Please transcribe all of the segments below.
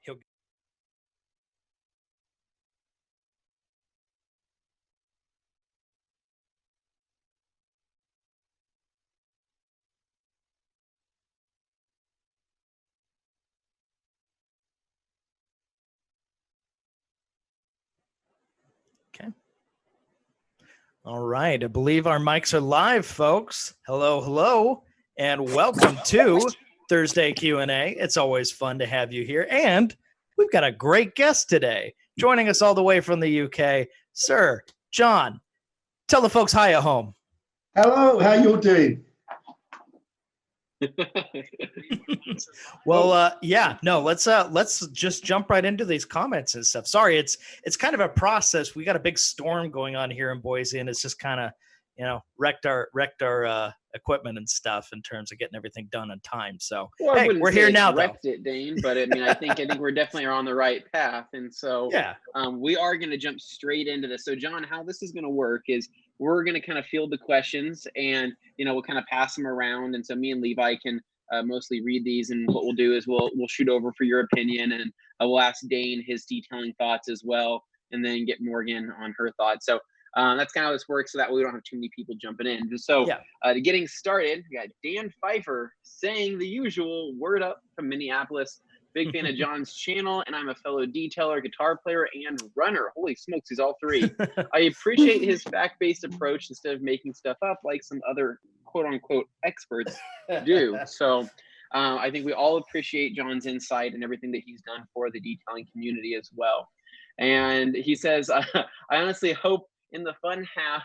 he'll. Okay. All right. I believe our mics are live, folks. Hello, hello, and welcome to Thursday Q&A. It's always fun to have you here. And we've got a great guest today. Joining us all the way from the UK, Sir John. Tell the folks hi at home. Hello, how you all doing? Well, let's just jump right into these comments and stuff. Sorry, it's kind of a process. We got a big storm going on here in Boise, and it's just kind of, wrecked our equipment and stuff in terms of getting everything done on time. So hey, we're here now. Wrecked it, Dane, but I mean, I think we're definitely on the right path, and so we are going to jump straight into this. So, John, how this is going to work is we're going to kind of field the questions, and we'll kind of pass them around, and so me and Levi can mostly read these, and what we'll do is we'll shoot over for your opinion, and we'll ask Dane his detailing thoughts as well, and then get Morgan on her thoughts. So that's kind of how this works, so that way we don't have too many people jumping in. So to getting started, we got Dan Pfeiffer saying the usual, word up from Minneapolis. Big fan of John's channel, and I'm a fellow detailer, guitar player, and runner. Holy smokes, he's all three. I appreciate his fact-based approach instead of making stuff up like some other quote-unquote experts do. So I think we all appreciate John's insight and everything that he's done for the detailing community as well. And he says, I honestly hope in the fun half,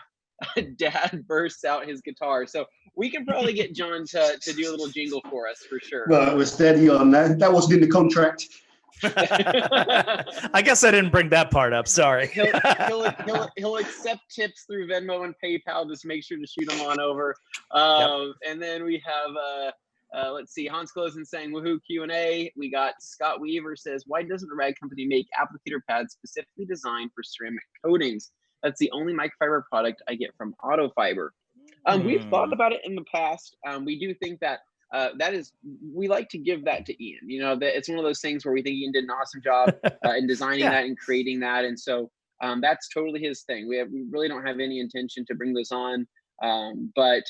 Dad bursts out his guitar. So we can probably get John to do a little jingle for us for sure. Well, it was steady on that. That wasn't in the contract. I guess I didn't bring that part up. Sorry. He'll accept tips through Venmo and PayPal. Just make sure to shoot them on over. And then we have let's see, Hans Closen saying woohoo Q&A. We got Scott Weaver says, why doesn't the rag company make applicator pads specifically designed for ceramic coatings? That's the only microfiber product I get from Auto Fiber. We've thought about it in the past. We do think that we like to give that to Ian. That it's one of those things where we think Ian did an awesome job in designing that and creating that. And so that's totally his thing. We really don't have any intention to bring this on. But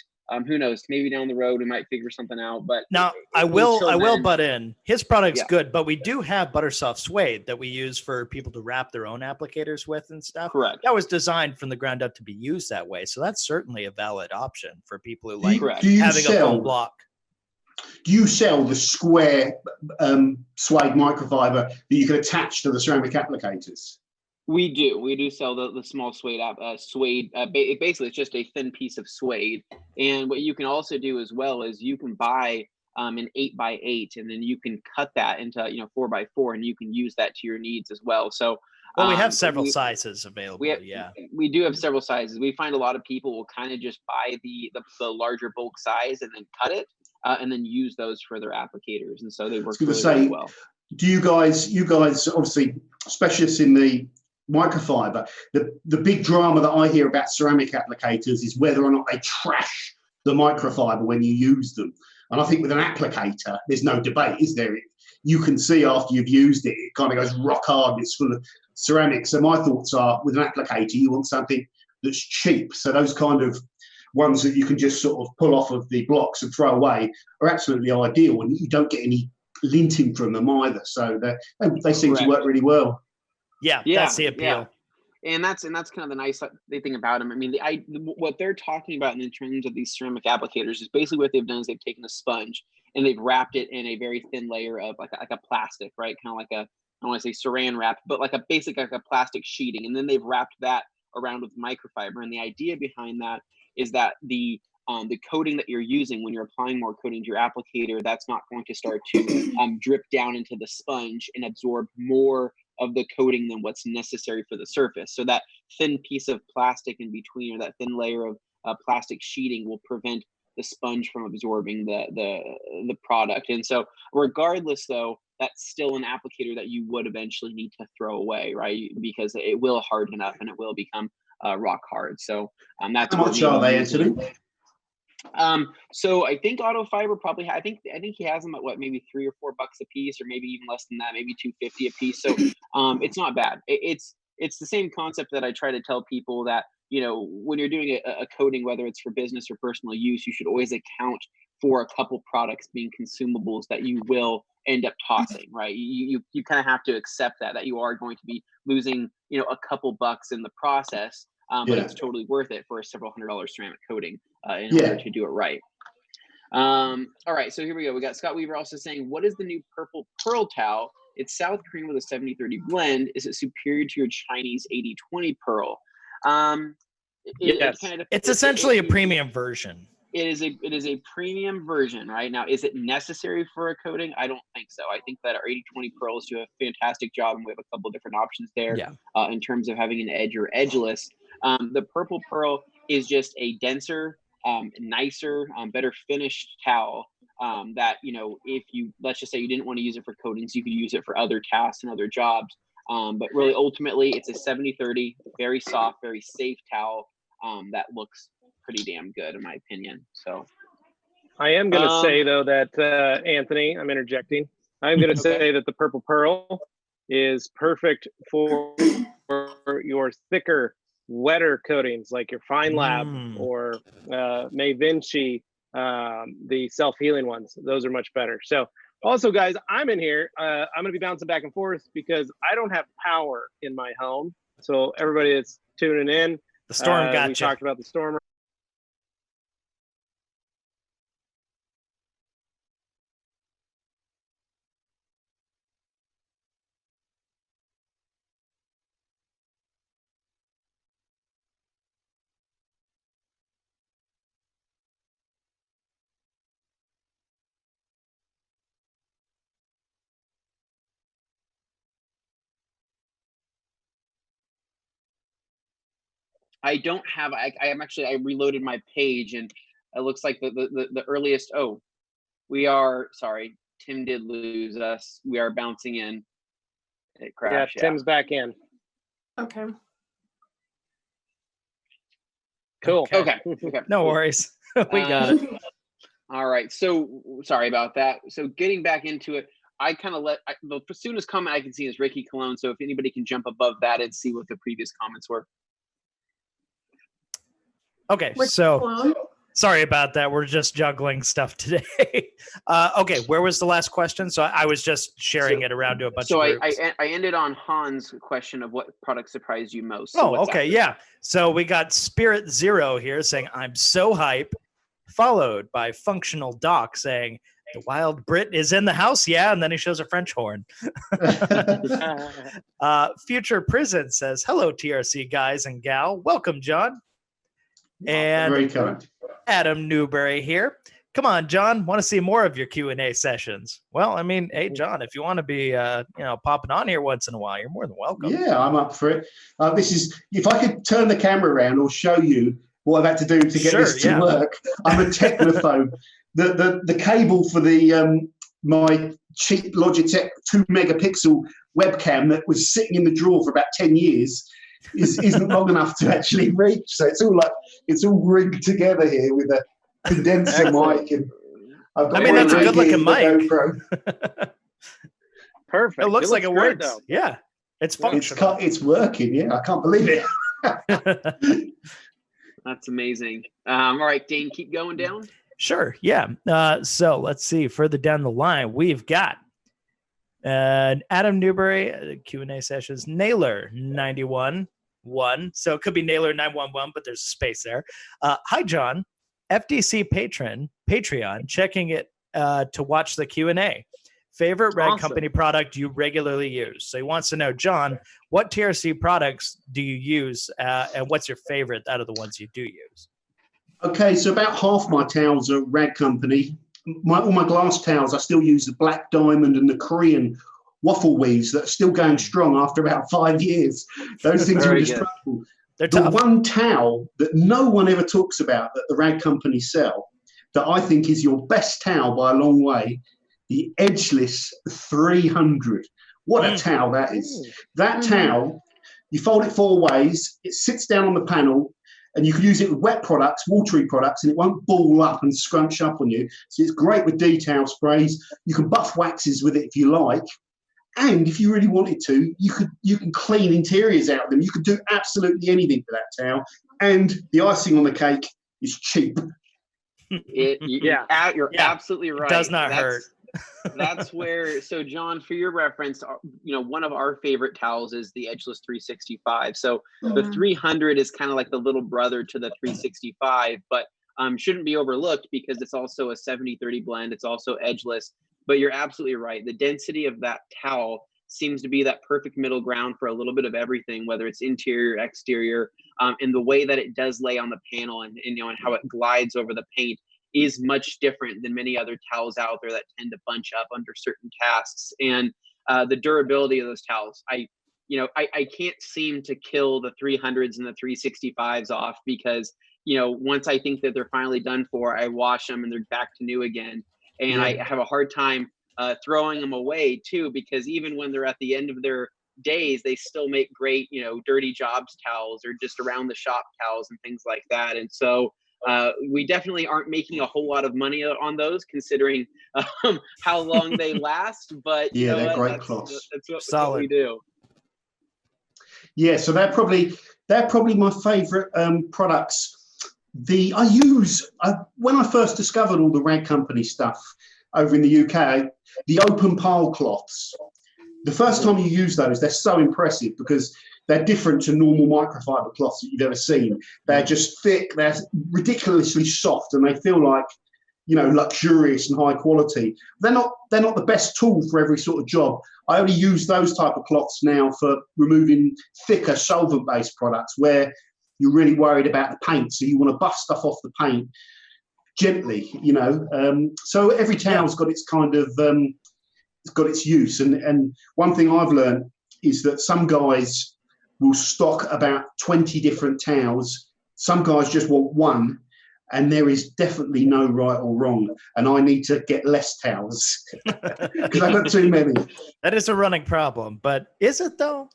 who knows? Maybe down the road we might figure something out. But now I will butt in. His product's good, but we do have Buttersoft suede that we use for people to wrap their own applicators with and stuff. Correct. That was designed from the ground up to be used that way. So that's certainly a valid option for people who like having a full block. Do you sell the square suede microfiber that you can attach to the ceramic applicators? We do sell the small suede basically it's just a thin piece of suede. And what you can also do as well is you can buy an 8x8, and then you can cut that into 4x4, and you can use that to your needs as well. So we have several sizes available. We do have several sizes. We find a lot of people will kind of just buy the larger bulk size and then cut it and then use those for their applicators, and so they work really well. Do you guys obviously specialists in the microfiber, the big drama that I hear about ceramic applicators is whether or not they trash the microfiber when you use them. And I think with an applicator, there's no debate, is there? You can see after you've used it, it kind of goes rock hard, it's full of ceramics. So my thoughts are, with an applicator, you want something that's cheap. So those kind of ones that you can just sort of pull off of the blocks and throw away are absolutely ideal, and you don't get any linting from them either. So they seem to work really well. Yeah, that's the appeal. Yeah. And that's kind of the nice thing about them. I mean, what they're talking about in terms of these ceramic applicators is basically what they've done is they've taken a sponge and they've wrapped it in a very thin layer of like a plastic, right? Kind of like I don't want to say saran wrap, but like a plastic sheeting. And then they've wrapped that around with microfiber. And the idea behind that is that the coating that you're using when you're applying more coating to your applicator, that's not going to start to drip down into the sponge and absorb more of the coating than what's necessary for the surface. So that thin piece of plastic in between, or that thin layer of plastic sheeting, will prevent the sponge from absorbing the product. And so regardless though, that's still an applicator that you would eventually need to throw away, right? Because it will harden up and it will become rock hard. So that's how much are they, Anthony? So I think Auto Fiber probably I think he has them at what, maybe $3 or $4 a piece, or maybe even less than that, maybe $2.50 a piece. So it's not bad. It's the same concept that I try to tell people, that, you know, when you're doing a coating, whether it's for business or personal use, you should always account for a couple products being consumables that you will end up tossing, right? You kind of have to accept that you are going to be losing, you know, a couple bucks in the process. But it's totally worth it for a several $100 ceramic coating in order to do it right. All right, so here we go. We got Scott Weaver also saying, what is the new purple pearl towel? It's South Korean with a 70-30 blend. Is it superior to your Chinese 80-20 pearl? Yes. It's essentially a premium version. It is a premium version, right? Now, is it necessary for a coating? I don't think so. I think that our 80-20 pearls do a fantastic job, and we have a couple different options there in terms of having an edge or edgeless. The purple pearl is just a denser, nicer, better finished towel that, you know, if you, let's just say you didn't want to use it for coatings, you could use it for other tasks and other jobs. But really, ultimately, it's a 70-30, very soft, very safe towel that looks pretty damn good, in my opinion. So I am going to say, though, that Anthony, I'm interjecting. I'm going to say that the purple pearl is perfect for your thicker, wetter coatings, like your Fine Lab or May Vinci, the self-healing ones. Those are much better. So also, guys, I'm in here. I'm going to be bouncing back and forth because I don't have power in my home. So everybody that's tuning in, the storm got you. We talked about the storm. I don't have, I reloaded my page, and it looks like the earliest, we are, sorry, Tim did lose us. We are bouncing in. It crashed. Yeah, Tim's back in. Okay. Cool. Okay. No worries. We got it. All right. So sorry about that. So getting back into it, I kind of the soonest comment I can see is Ricky Cologne. So if anybody can jump above that and see what the previous comments were. Okay, so sorry about that. We're just juggling stuff today. Okay, where was the last question? So I was just sharing it around to a bunch of groups. So I ended on Han's question of what product surprised you most. So okay, yeah. So we got Spirit Zero here saying, I'm so hype, followed by Functional Doc saying, the wild Brit is in the house, yeah, and then he shows a French horn. Future Prison says, hello, TRC guys and gal. Welcome, John. And very kind. Adam Newberry here. Come on, John. Want to see more of your Q&A sessions? Well, I mean, hey, John, if you want to be, popping on here once in a while, you're more than welcome. Yeah, I'm up for it. This is, if I could turn the camera around or show you what I've had to do to get this to work. I'm a technophobe. The cable for the my cheap Logitech 2 megapixel webcam that was sitting in the drawer for about 10 years isn't long enough to actually reach. So it's all rigged together here with a condenser mic, and I've got that's a good looking mic. Perfect. It looks like it works. Though. Yeah, it's functional. It's working. Yeah, I can't believe it. That's amazing. All right, Dane, keep going down. Sure. Yeah. So let's see. Further down the line, we've got Adam Newberry, Q&A sessions, Naylor 91-1. So it could be Naylor 911, but there's a space there. Hi, John. FDC Patreon, checking it to watch the Q&A. Favorite Rag Company product you regularly use? So he wants to know, John, what TRC products do you use, and what's your favorite out of the ones you do use? Okay, so about half my towels are Rag Company. All my glass towels, I still use the Black Diamond and the Korean waffle weaves that are still going strong after about 5 years. Those things are indestructible. The one towel that no one ever talks about that the Rag Company sell, that I think is your best towel by a long way, the Edgeless 300. What a towel that is. That towel, you fold it 4 ways, it sits down on the panel, And you can use it with wet products, watery products, and it won't ball up and scrunch up on you. So it's great with detail sprays. You can buff waxes with it if you like. And if you really wanted to, you can clean interiors out of them. You can do absolutely anything with that towel. And the icing on the cake is cheap. You're absolutely right. It does not hurt. That's where, so John, for your reference, one of our favorite towels is the Edgeless 365. So the 300 is kind of like the little brother to the 365, but shouldn't be overlooked because it's also a 70-30 blend. It's also edgeless, but you're absolutely right. The density of that towel seems to be that perfect middle ground for a little bit of everything, whether it's interior, exterior, and the way that it does lay on the panel and how it glides over the paint is much different than many other towels out there that tend to bunch up under certain tasks. And the durability of those towels, I can't seem to kill the 300s and the 365s off because, once I think that they're finally done for, I wash them and they're back to new again. And I have a hard time throwing them away too, because even when they're at the end of their days, they still make great, dirty jobs towels or just around the shop towels and things like that. And so we definitely aren't making a whole lot of money on those, considering how long they last. But they're great cloths. That's what we do. Yeah, so they're probably my favourite products. I use when I first discovered all the Rag Company stuff over in the UK, the open pile cloths. The first time you use those, they're so impressive because they're different to normal microfiber cloths that you've ever seen. They're just thick, they're ridiculously soft, and they feel like, luxurious and high quality. They're not the best tool for every sort of job. I only use those type of cloths now for removing thicker solvent-based products where you're really worried about the paint, so you want to buff stuff off the paint gently, So every towel's got its kind of it's got its use. And one thing I've learned is that some guys will stock about 20 different towels. Some guys just want one, and there is definitely no right or wrong. And I need to get less towels because I've got too many. That is a running problem, but is it though?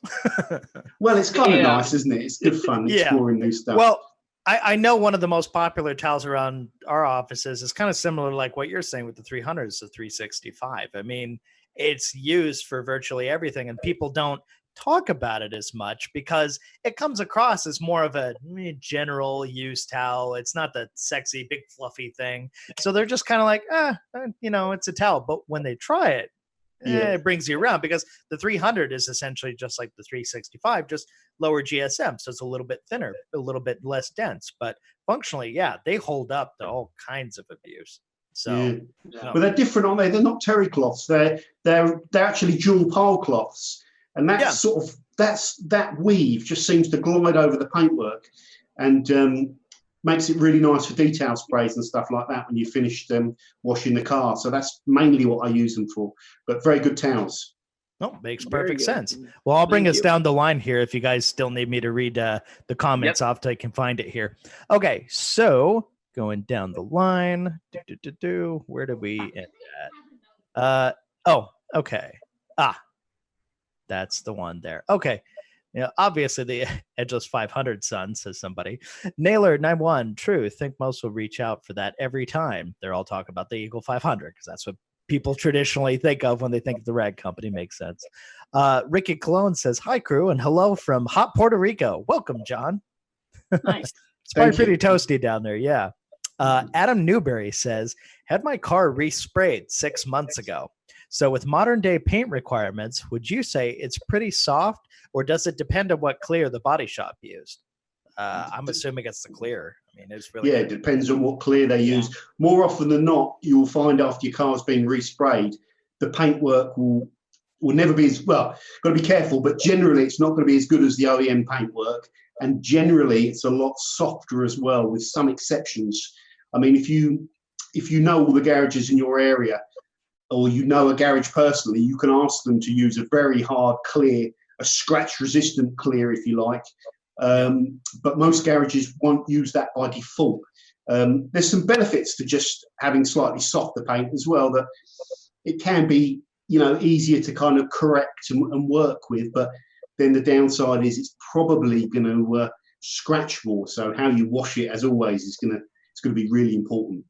Well, it's kind of nice, isn't it? It's good fun exploring new stuff. Well, I know one of the most popular towels around our offices is kind of similar to like what you're saying with the 300s, the 365. I mean, it's used for virtually everything, and people don't talk about it as much because it comes across as more of a general use towel. It's not the sexy, big, fluffy thing. So they're just kind of like, it's a towel. But when they try it, it brings you around because the 300 is essentially just like the 365, just lower GSM. So it's a little bit thinner, a little bit less dense, but functionally, they hold up to all kinds of abuse. So, but they're different, aren't they? They're not terry cloths. They're actually dual pile cloths, and that's that weave just seems to glide over the paintwork, and makes it really nice for detail sprays and stuff like that when you finished washing the car. So that's mainly what I use them for. But very good towels. No, makes perfect sense. Well, I'll bring us down the line here if you guys still need me to read the comments off till I can find it here. Okay, so going down the line, where did we end at? Okay. That's the one there. Okay. Obviously the Edgeless 500 son, says somebody. Nailer91, true. Think most will reach out for that every time. They're all talking about the Eagle 500 because that's what people traditionally think of when they think of the Rag Company. Makes sense. Ricky Cologne says, hi, crew, and hello from hot Puerto Rico. Welcome, John. Nice. It's probably pretty toasty down there. Yeah. Adam Newberry says, had my car resprayed 6 months ago. So with modern day paint requirements, would you say it's pretty soft, or does it depend on what clear the body shop used? I'm assuming it's the clear. I mean, it's really it depends on what clear they use. More often than not, you'll find after your car's been resprayed, the paintwork will never be as well. Got to be careful, but generally it's not going to be as good as the OEM paintwork, and generally it's a lot softer as well, with some exceptions. I mean, if you know all the garages in your area, or you know a garage personally, you can ask them to use a very hard clear, a scratch-resistant clear, if you like. But most garages won't use that by default. There's some benefits to just having slightly softer paint as well, that it can be, easier to kind of correct and work with. But then the downside is it's probably going to scratch more. So how you wash it, as always, it's gonna be really important.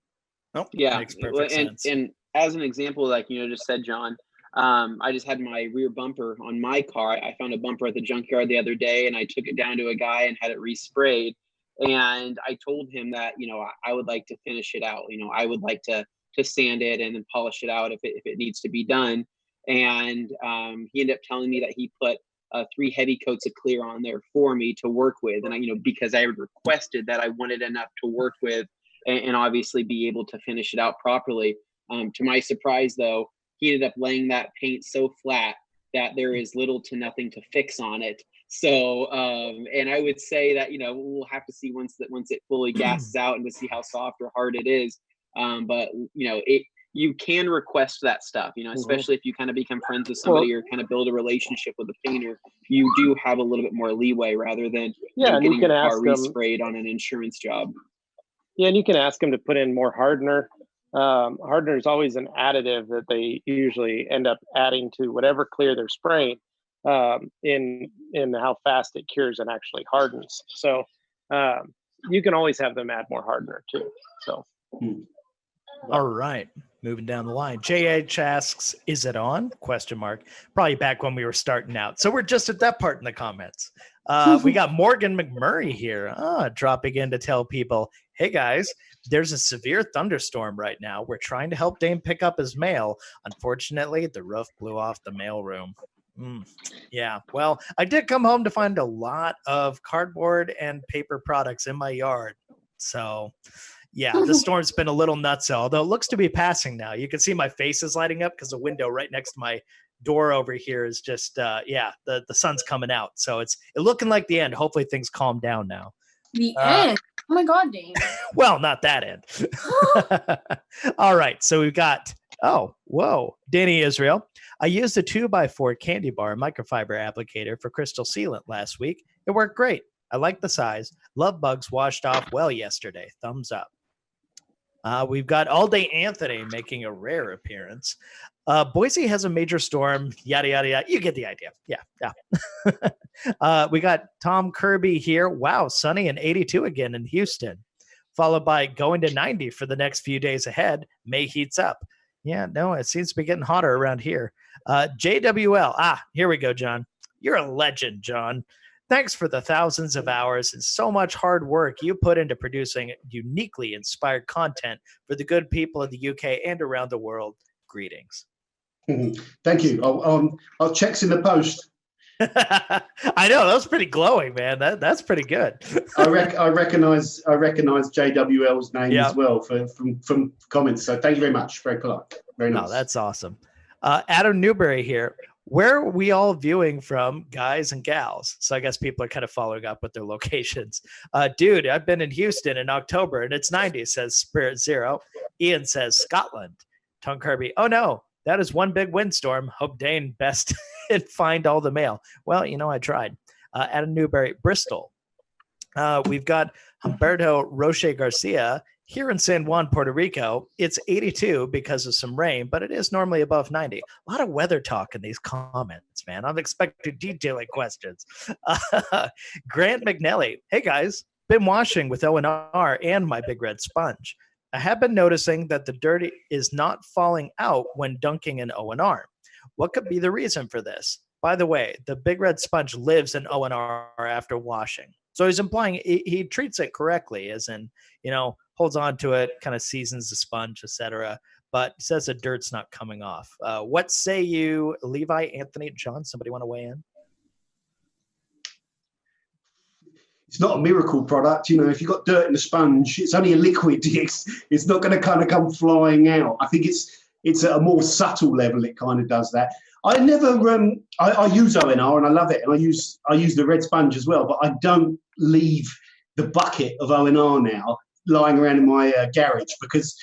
Oh, yeah, makes perfect sense. And as an example, like just said, John, I just had my rear bumper on my car. I found a bumper at the junkyard the other day, and I took it down to a guy and had it resprayed. And I told him that I would like to finish it out. I would like to sand it and then polish it out if it needs to be done. And he ended up telling me that he put 3 heavy coats of clear on there for me to work with, and because I had requested that, I wanted enough to work with and obviously be able to finish it out properly. To my surprise, though, he ended up laying that paint so flat that there is little to nothing to fix on it. So, and I would say that we'll have to see once it fully gasses out and to see how soft or hard it is. But you can request that stuff, especially if you kind of become friends with somebody or kind of build a relationship with a painter. You do have a little bit more leeway rather than getting your car resprayed on an insurance job. Yeah, and you can ask them to put in more hardener. Hardener is always an additive that they usually end up adding to whatever clear they're spraying in how fast it cures and actually hardens. So you can always have them add more hardener too. So. All right, moving down the line. JH asks, "Is it on?" ? Probably back when we were starting out. So we're just at that part in the comments. We got Morgan McMurray here, dropping in to tell people, "Hey guys, there's a severe thunderstorm right now. We're trying to help Dane pick up his mail. Unfortunately, the roof blew off the mailroom." Yeah, well, I did come home to find a lot of cardboard and paper products in my yard. So yeah, the storm's been a little nuts, although it looks to be passing now. You can see my face is lighting up because the window right next to my door over here is just, the sun's coming out. So it's looking like the end. Hopefully things calm down now. The end? Oh my God, Dane. Well, not that end. All right, so we've got, Danny Israel. "I used a 2x4 candy bar microfiber applicator for crystal sealant last week. It worked great. I like the size. Love bugs washed off well yesterday. Thumbs up." We've got All Day Anthony making a rare appearance. "Boise has a major storm, yada, yada, yada." You get the idea. Yeah. We got Tom Kirby here. "Wow, sunny and 82 again in Houston." Followed by "Going to 90 for the next few days ahead. May heats up." Yeah, no, it seems to be getting hotter around here. JWL. Here we go, John. "You're a legend, John. Thanks for the thousands of hours and so much hard work you put into producing uniquely inspired content for the good people of the UK and around the world. Greetings." Thank you. I'll checks in the post. I know, that was pretty glowing, man. That's pretty good. I recognize JWL's name as well from comments. So thank you very much. Very polite. Very nice. Oh, that's awesome. Adam Newberry here. "Where are we all viewing from, guys and gals?" So I guess people are kind of following up with their locations. "Dude, I've been in Houston in October and it's 90, says Spirit Zero. Ian says Scotland. Tom Kirby, "Oh no, that is one big windstorm. Hope Dane best and find all the mail." Well, I tried. Adam Newberry, Bristol. We've got Humberto Roche Garcia. "Here in San Juan, Puerto Rico, it's 82 because of some rain, but it is normally above 90. A lot of weather talk in these comments, man. I'm expecting detailing questions. Grant McNelly. "Hey guys, been washing with O&R and my big red sponge. I have been noticing that the dirt is not falling out when dunking in O&R. What could be the reason for this? By the way, the big red sponge lives in O&R after washing." So he's implying he treats it correctly, as in, holds on to it, kind of seasons the sponge, etc. But he says the dirt's not coming off. What say you, Levi, Anthony, John? Somebody want to weigh in? It's not a miracle product. If you've got dirt in the sponge, it's only a liquid. It's not going to kind of come flying out. I think it's at a more subtle level. It kind of does that. I never, I use O&R and I love it. And I use the red sponge as well, but I don't leave the bucket of O&R now lying around in my garage because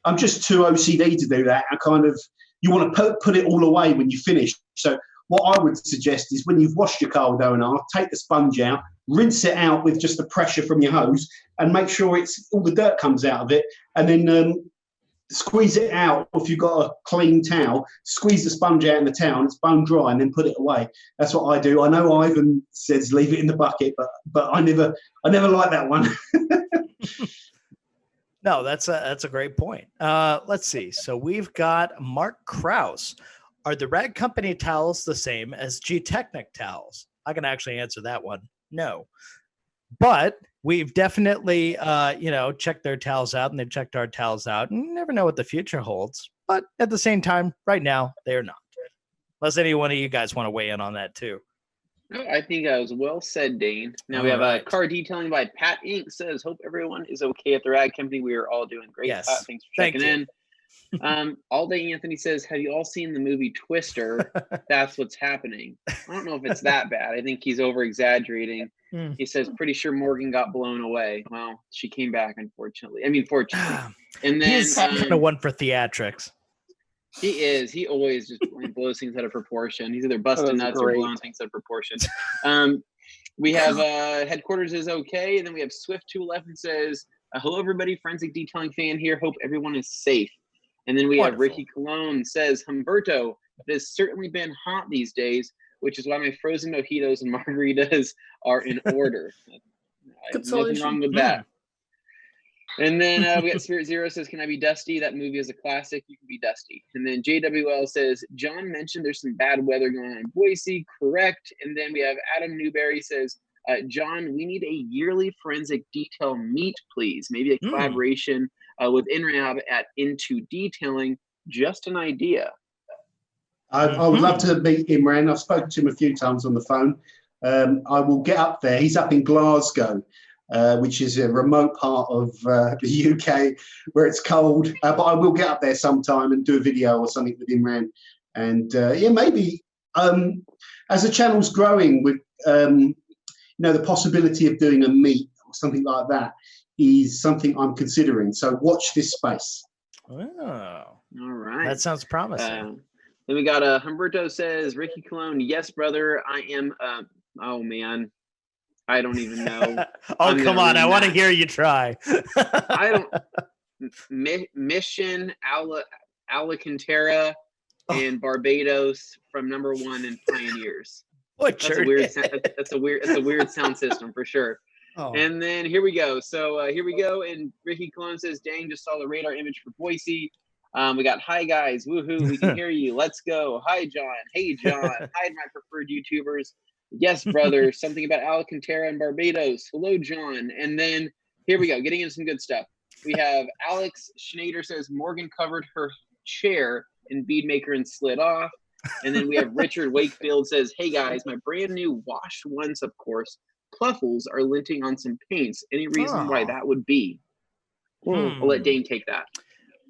I'm just too OCD to do that. You want to put it all away when you finish. So what I would suggest is when you've washed your car with O&R, take the sponge out, rinse it out with just the pressure from your hose and make sure all the dirt comes out of it. And then squeeze it out. If you've got a clean towel, squeeze the sponge out in the towel, and it's bone dry, and then put it away. That's what I do. I know Ivan says leave it in the bucket, but I never like that one. No, that's a great point. Let's see. So we've got Mark Krause. Are the Rag Company towels the same as G-Technic towels? I can actually answer that one. No. But we've definitely, checked their towels out, and they've checked our towels out, and you never know what the future holds. But at the same time, right now, they are not. Unless any one of you guys want to weigh in on that too. No, I think that was well said, Dane. Now we have a car detailing by Pat Inc. says, hope everyone is okay at the Rag Company. We are all doing great. Yes. Pat, thanks for checking in. All Day Anthony says, have you all seen the movie Twister? That's what's happening. I don't know if it's that bad. I think he's over exaggerating. He says, pretty sure Morgan got blown away. Well, she came back, unfortunately. Fortunately. And then he's kind of one for theatrics. He is. He always just blows things out of proportion. He's either busting nuts or blowing things out of proportion. We have Headquarters is okay. And then we have Swift211 says, hello, everybody. Forensic Detailing fan here. Hope everyone is safe. And then we have Ricky Colon says, Humberto, it has certainly been hot these days, which is why my frozen mojitos and margaritas are in order. Nothing wrong with that. And then we got Spirit Zero says, can I be Dusty? That movie is a classic. You can be Dusty. And then JWL says, John mentioned there's some bad weather going on in Boise. Correct. And then we have Adam Newberry says, John, we need a yearly forensic detail meet, please. Maybe a collaboration with INRAB at Into Detailing. Just an idea. I would love to meet Imran. I've spoken to him a few times on the phone. I will get up there. He's up in Glasgow, which is a remote part of the UK where it's cold. But I will get up there sometime and do a video or something with Imran. And maybe as the channel's growing with, the possibility of doing a meet or something like that is something I'm considering. So watch this space. Oh, all right. That sounds promising. Then we got Humberto says, Ricky Cologne, yes, brother, I am, oh man, I don't even know. Come on, I want to hear you try. I don't, Mission, Alcantara, and Barbados from #1 and Pioneers. That's a weird sound system for sure. Oh. And then here we go. So here we go. And Ricky Cologne says, dang, just saw the radar image for Boise. We got, hi guys, woohoo, we can hear you. Let's go. Hi, John. Hey, John. Hi, my preferred YouTubers. Yes, brother. Something about Alcantara and Barbados. Hello, John. And then here we go. Getting into some good stuff. We have Alex Schneider says, Morgan covered her chair in bead maker and slid off. And then we have Richard Wakefield says, hey guys, my brand new washed ones, of course, Pluffles are linting on some paints. Any reason why that would be? I'll let Dane take that.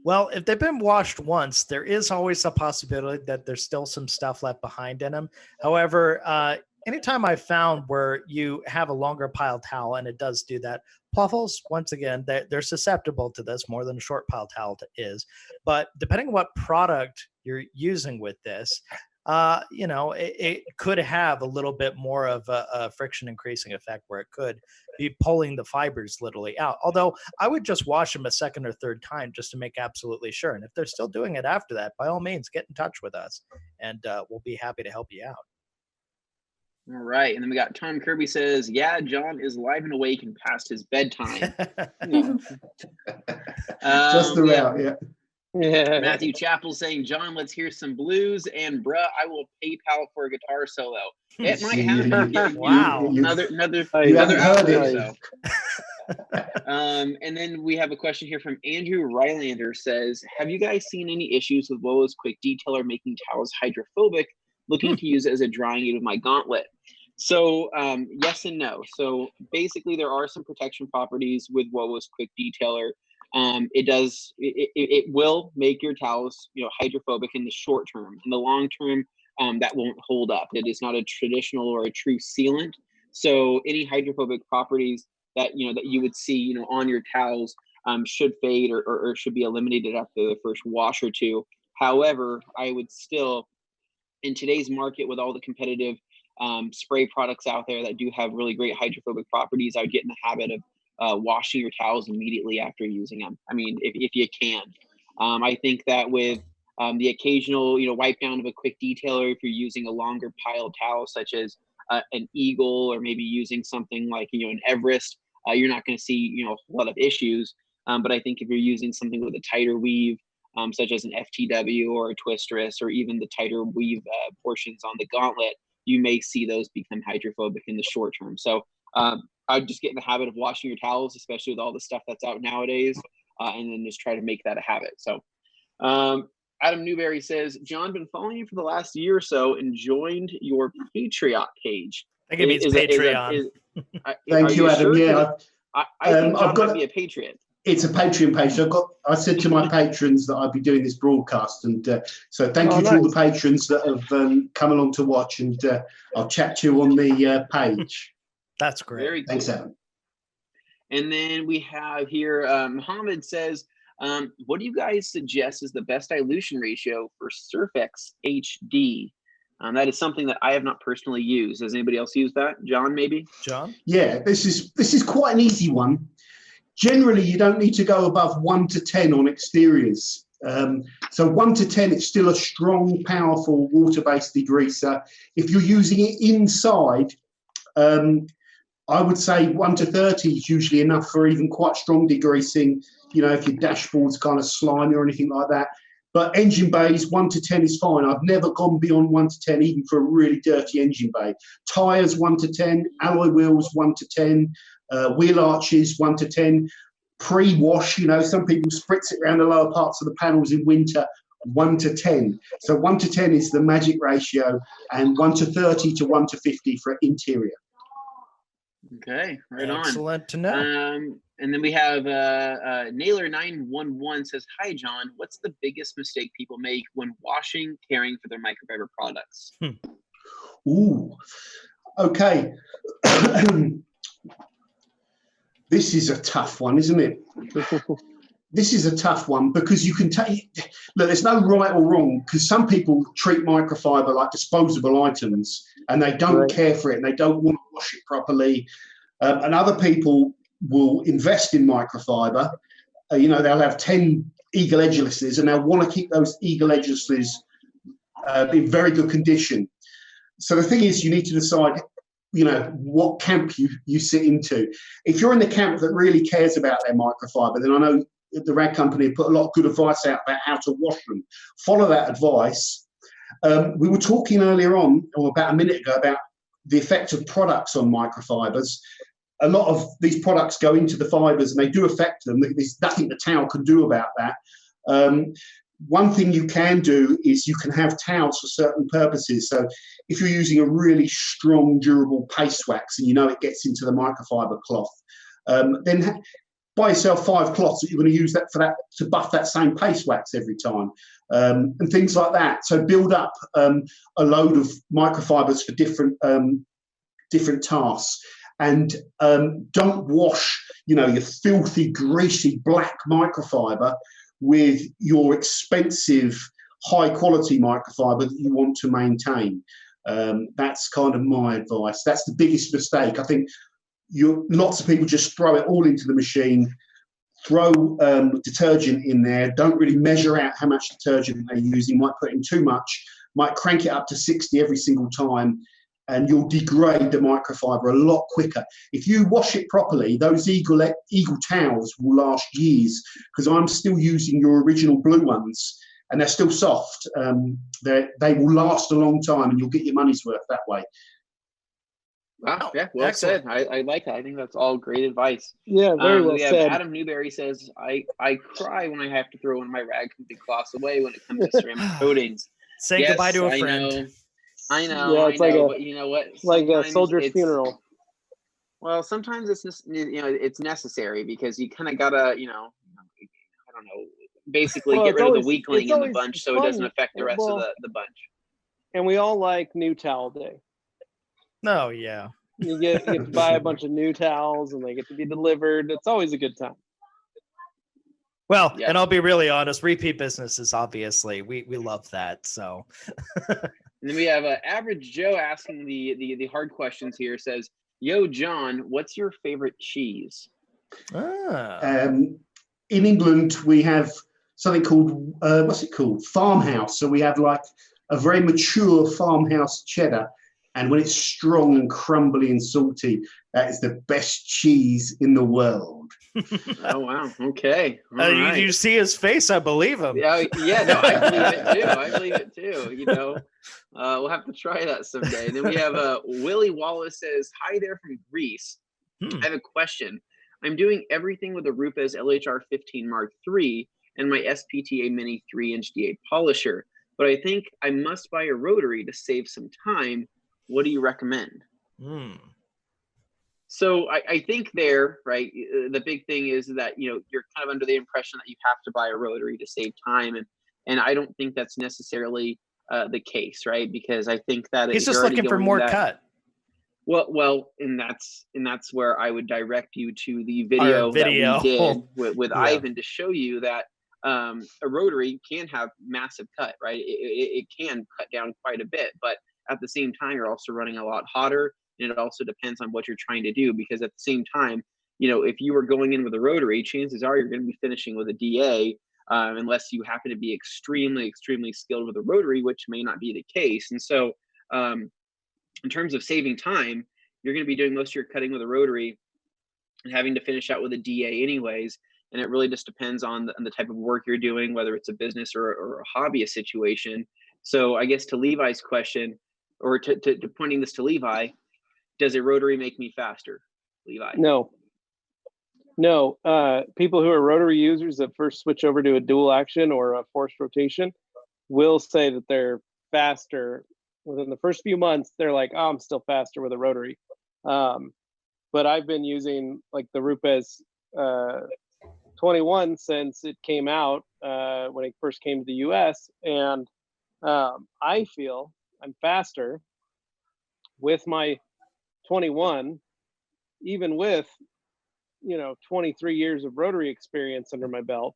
Well, if they've been washed once, there is always a possibility that there's still some stuff left behind in them. However, anytime I've found where you have a longer pile towel, and it does do that, Pluffles, once again, they're susceptible to this more than a short pile towel is. But depending on what product you're using with this, it could have a little bit more of a friction increasing effect where it could be pulling the fibers literally out. Although I would just wash them a second or third time just to make absolutely sure. And if they're still doing it after that, by all means, get in touch with us and we'll be happy to help you out. All right. And then we got Tom Kirby says, yeah, John is live and awake and past his bedtime. Just the route, yeah. Yeah. Matthew Chappell saying, John, let's hear some blues, and bruh, I will PayPal for a guitar solo. It might happen. Wow. Another you haven't heard it. And then we have a question here from Andrew Rylander says, have you guys seen any issues with Woa's Quick Detailer making towels hydrophobic, looking to use it as a drying aid with my gauntlet? So yes and no. So basically there are some protection properties with Woa's Quick Detailer. It will make your towels, hydrophobic in the short term. In the long term, that won't hold up. It is not a traditional or a true sealant. So any hydrophobic properties that you would see, on your towels should fade or should be eliminated after the first wash or two. However, I would still, in today's market with all the competitive spray products out there that do have really great hydrophobic properties, I would get in the habit of washing your towels immediately after using them. I mean, if you can. I think that with the occasional, wipe down of a quick detailer, if you're using a longer pile towel, such as an Eagle, or maybe using something like, an Everest, you're not going to see, a whole lot of issues. But I think if you're using something with a tighter weave, such as an FTW or a Twistress, or even the tighter weave portions on the gauntlet, you may see those become hydrophobic in the short term. So I'd just get in the habit of washing your towels, especially with all the stuff that's out nowadays, and then just try to make that a habit. So Adam Newberry says, John, been following you for the last year or so and joined your Patreon page. I think it means Patreon. Thank you, Adam. Sure? Yeah, I think John might be a Patriot. It's a Patreon page. I said to my patrons that I'd be doing this broadcast, and so thank you to all the patrons that have come along to watch, and I'll chat to you on the page. That's great. Very cool. Thanks, Adam. And then we have here, Mohammed says, what do you guys suggest is the best dilution ratio for Surfx HD? That is something that I have not personally used. Has anybody else used that? John, maybe? John? Yeah, this is quite an easy one. Generally, you don't need to go above 1 to 10 on exteriors. So 1 to 10, it's still a strong, powerful water-based degreaser. If you're using it inside, I would say 1 to 30 is usually enough for even quite strong degreasing, if your dashboard's kind of slimy or anything like that. But engine bays, 1 to 10 is fine. I've never gone beyond 1 to 10, even for a really dirty engine bay. Tyres, 1 to 10. Alloy wheels, 1 to 10. Wheel arches, 1 to 10. Pre-wash, some people spritz it around the lower parts of the panels in winter, 1 to 10. So 1 to 10 is the magic ratio, and 1 to 30 to 1 to 50 for interior. Okay, right on. Excellent to know. And then we have Nailer911 says, hi, John. What's the biggest mistake people make when washing, caring for their microfiber products? Ooh, okay. This is a tough one, isn't it? This is a tough one because you can take, look, there's no right or wrong, because some people treat microfiber like disposable items and they don't care for it and they don't want to wash it properly. And other people will invest in microfiber. They'll have 10 Eagle edgelesses and they'll want to keep those Eagle edgelesses in very good condition. So the thing is, you need to decide what camp you sit into. If you're in the camp that really cares about their microfiber, then I know the rag company put a lot of good advice out about how to wash them. Follow that advice. We were talking earlier on, or about a minute ago, about the effect of products on microfibers. A lot of these products go into the fibers and they do affect them. There's nothing the towel can do about that. One thing you can do is you can have towels for certain purposes. So if you're using a really strong, durable paste wax and it gets into the microfiber cloth, then buy yourself 5 cloths that you're going to use to buff that same paste wax every time, and things like that. So build up a load of microfibers for different tasks, and don't wash your filthy, greasy black microfiber with your expensive, high-quality microfiber that you want to maintain. That's kind of my advice. That's the biggest mistake. I think lots of people just throw it all into the machine, throw detergent in there, don't really measure out how much detergent they're using, might put in too much, might crank it up to 60 every single time, and you'll degrade the microfiber a lot quicker. If you wash it properly, those Eagle towels will last years, because I'm still using your original blue ones and they're still soft. They will last a long time and you'll get your money's worth that way. Wow, yeah, well said. I like that. I think that's all great advice. Yeah, very well said. Adam Newberry says, I cry when I have to throw one of my rag company cloths away when it comes to ceramic coatings. Say goodbye to a friend. I know. Yeah, it's but you know what? It's like a soldier's funeral. Well, sometimes it's it's necessary, because you kind of gotta I don't know, basically get rid of the weakling in the bunch so it doesn't affect the rest of the bunch. And we all like new towel day. Oh yeah. You get to buy a bunch of new towels and they get to be delivered. It's always a good time. Well, yeah. And I'll be really honest, repeat business is obviously, we love that. So and then we have Average Joe asking the hard questions here. Says, yo, John, what's your favorite cheese? In England, we have something called, what's it called? Farmhouse. So we have like a very mature farmhouse cheddar. And when it's strong and crumbly and salty, that is the best cheese in the world. Oh, wow. Okay. Right. You see his face. I believe him. Yeah, no, I believe it too. We'll have to try that someday. And then we have Willie Wallace says, hi there from Greece. I have a question. I'm doing everything with the Rupes LHR 15 Mark III and my SPTA Mini 3-inch D8 polisher, but I think I must buy a rotary to save some time. What do you recommend? So I think there, right, the big thing is that, you're kind of under the impression that you have to buy a rotary to save time. And I don't think that's necessarily the case, right? Because I think that he's just looking for more cut. Well, and that's where I would direct you to the video. that we did with Ivan to show you that a rotary can have massive cut, right? It can cut down quite a bit, but at the same time, you're also running a lot hotter, and it also depends on what you're trying to do, because at the same time, if you were going in with a rotary, chances are you're going to be finishing with a DA, unless you happen to be extremely, extremely skilled with a rotary, which may not be the case. And so in terms of saving time, you're going to be doing most of your cutting with a rotary and having to finish out with a DA anyways. And it really just depends on the type of work you're doing, whether it's a business or a hobbyist situation. So I guess to Levi's question, or to pointing this to Levi, does a rotary make me faster, Levi? No. People who are rotary users that first switch over to a dual action or a forced rotation will say that they're faster. Within the first few months, they're like, oh, I'm still faster with a rotary. But I've been using like the Rupes 21 since it came out when it first came to the US. And I feel I'm faster with my 21, even with 23 years of rotary experience under my belt.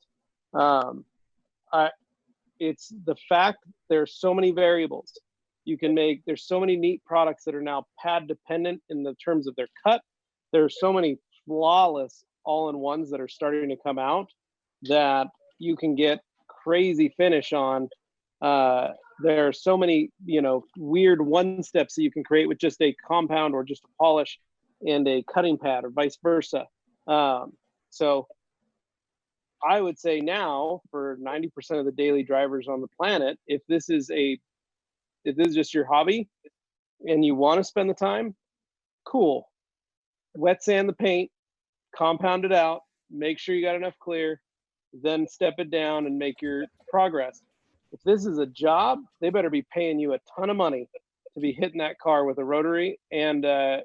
It's the fact there's so many variables you can make. There's so many neat products that are now pad dependent in the terms of their cut. There's so many flawless all-in-ones that are starting to come out that you can get crazy finish on. There are so many, weird one steps that you can create with just a compound or just a polish and a cutting pad, or vice versa. So I would say now, for 90% of the daily drivers on the planet, if this is just your hobby and you want to spend the time, cool. Wet sand the paint, compound it out, make sure you got enough clear, then step it down and make your progress. If this is a job, they better be paying you a ton of money to be hitting that car with a rotary and, and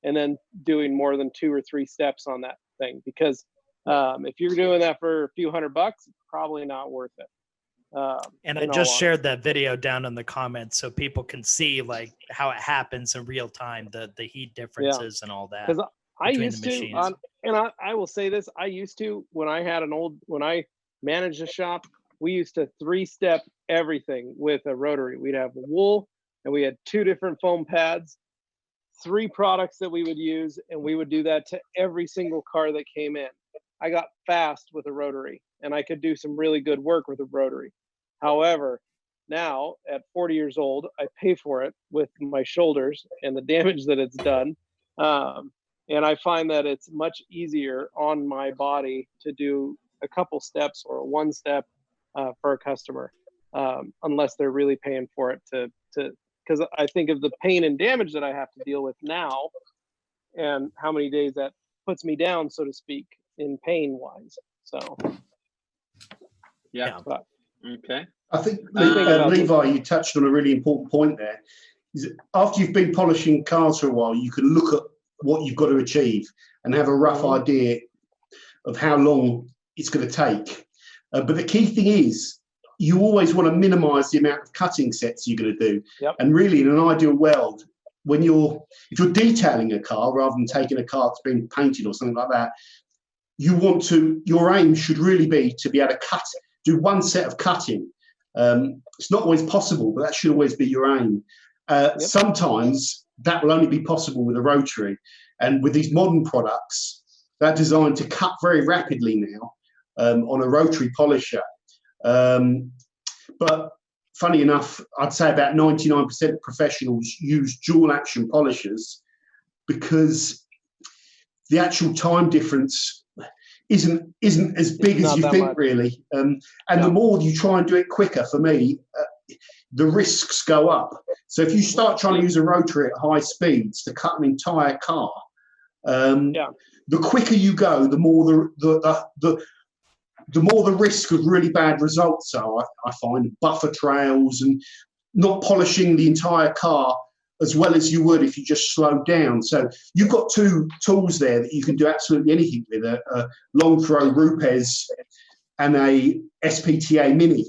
then doing more than 2 or 3 steps on that thing. Because if you're doing that for a few $100, it's probably not worth it. And I just shared that video down in the comments so people can see like how it happens in real time, the heat differences and all that. Because I used to, and I will say this, I used to, when I managed a shop, we used to 3-step everything with a rotary. We'd have wool, and we had 2 different foam pads, 3 products that we would use, and we would do that to every single car that came in. I got fast with a rotary, and I could do some really good work with a rotary. However, now at 40 years old, I pay for it with my shoulders and the damage that it's done. And I find that it's much easier on my body to do a couple steps or 1 step for a customer, unless they're really paying for it because I think of the pain and damage that I have to deal with now and how many days that puts me down, so to speak, in pain wise. So yeah. Okay. I think Levi, you touched on a really important point there. Is after you've been polishing cars for a while, you can look at what you've got to achieve and have a rough idea of how long it's going to take. But the key thing is you always want to minimize the amount of cutting sets you're going to do. Yep. And really, in an ideal world, if you're detailing a car rather than taking a car that's been painted or something like that, your aim should really be to be able to do 1 set of cutting. It's not always possible, but that should always be your aim. Sometimes that will only be possible with a rotary. And with these modern products, they're designed to cut very rapidly now. on a rotary polisher. But funny enough, I'd say about 99% of professionals use dual action polishers because the actual time difference isn't as big as you think, really. And the more you try and do it quicker, for me, the risks go up. So if you start trying to use a rotary at high speeds to cut an entire car, the quicker you go, the more the more the risk of really bad results are. I find buffer trails and not polishing the entire car as well as you would if you just slowed down. So you've got two tools there that you can do absolutely anything with, a long throw Rupes and a SPTA Mini.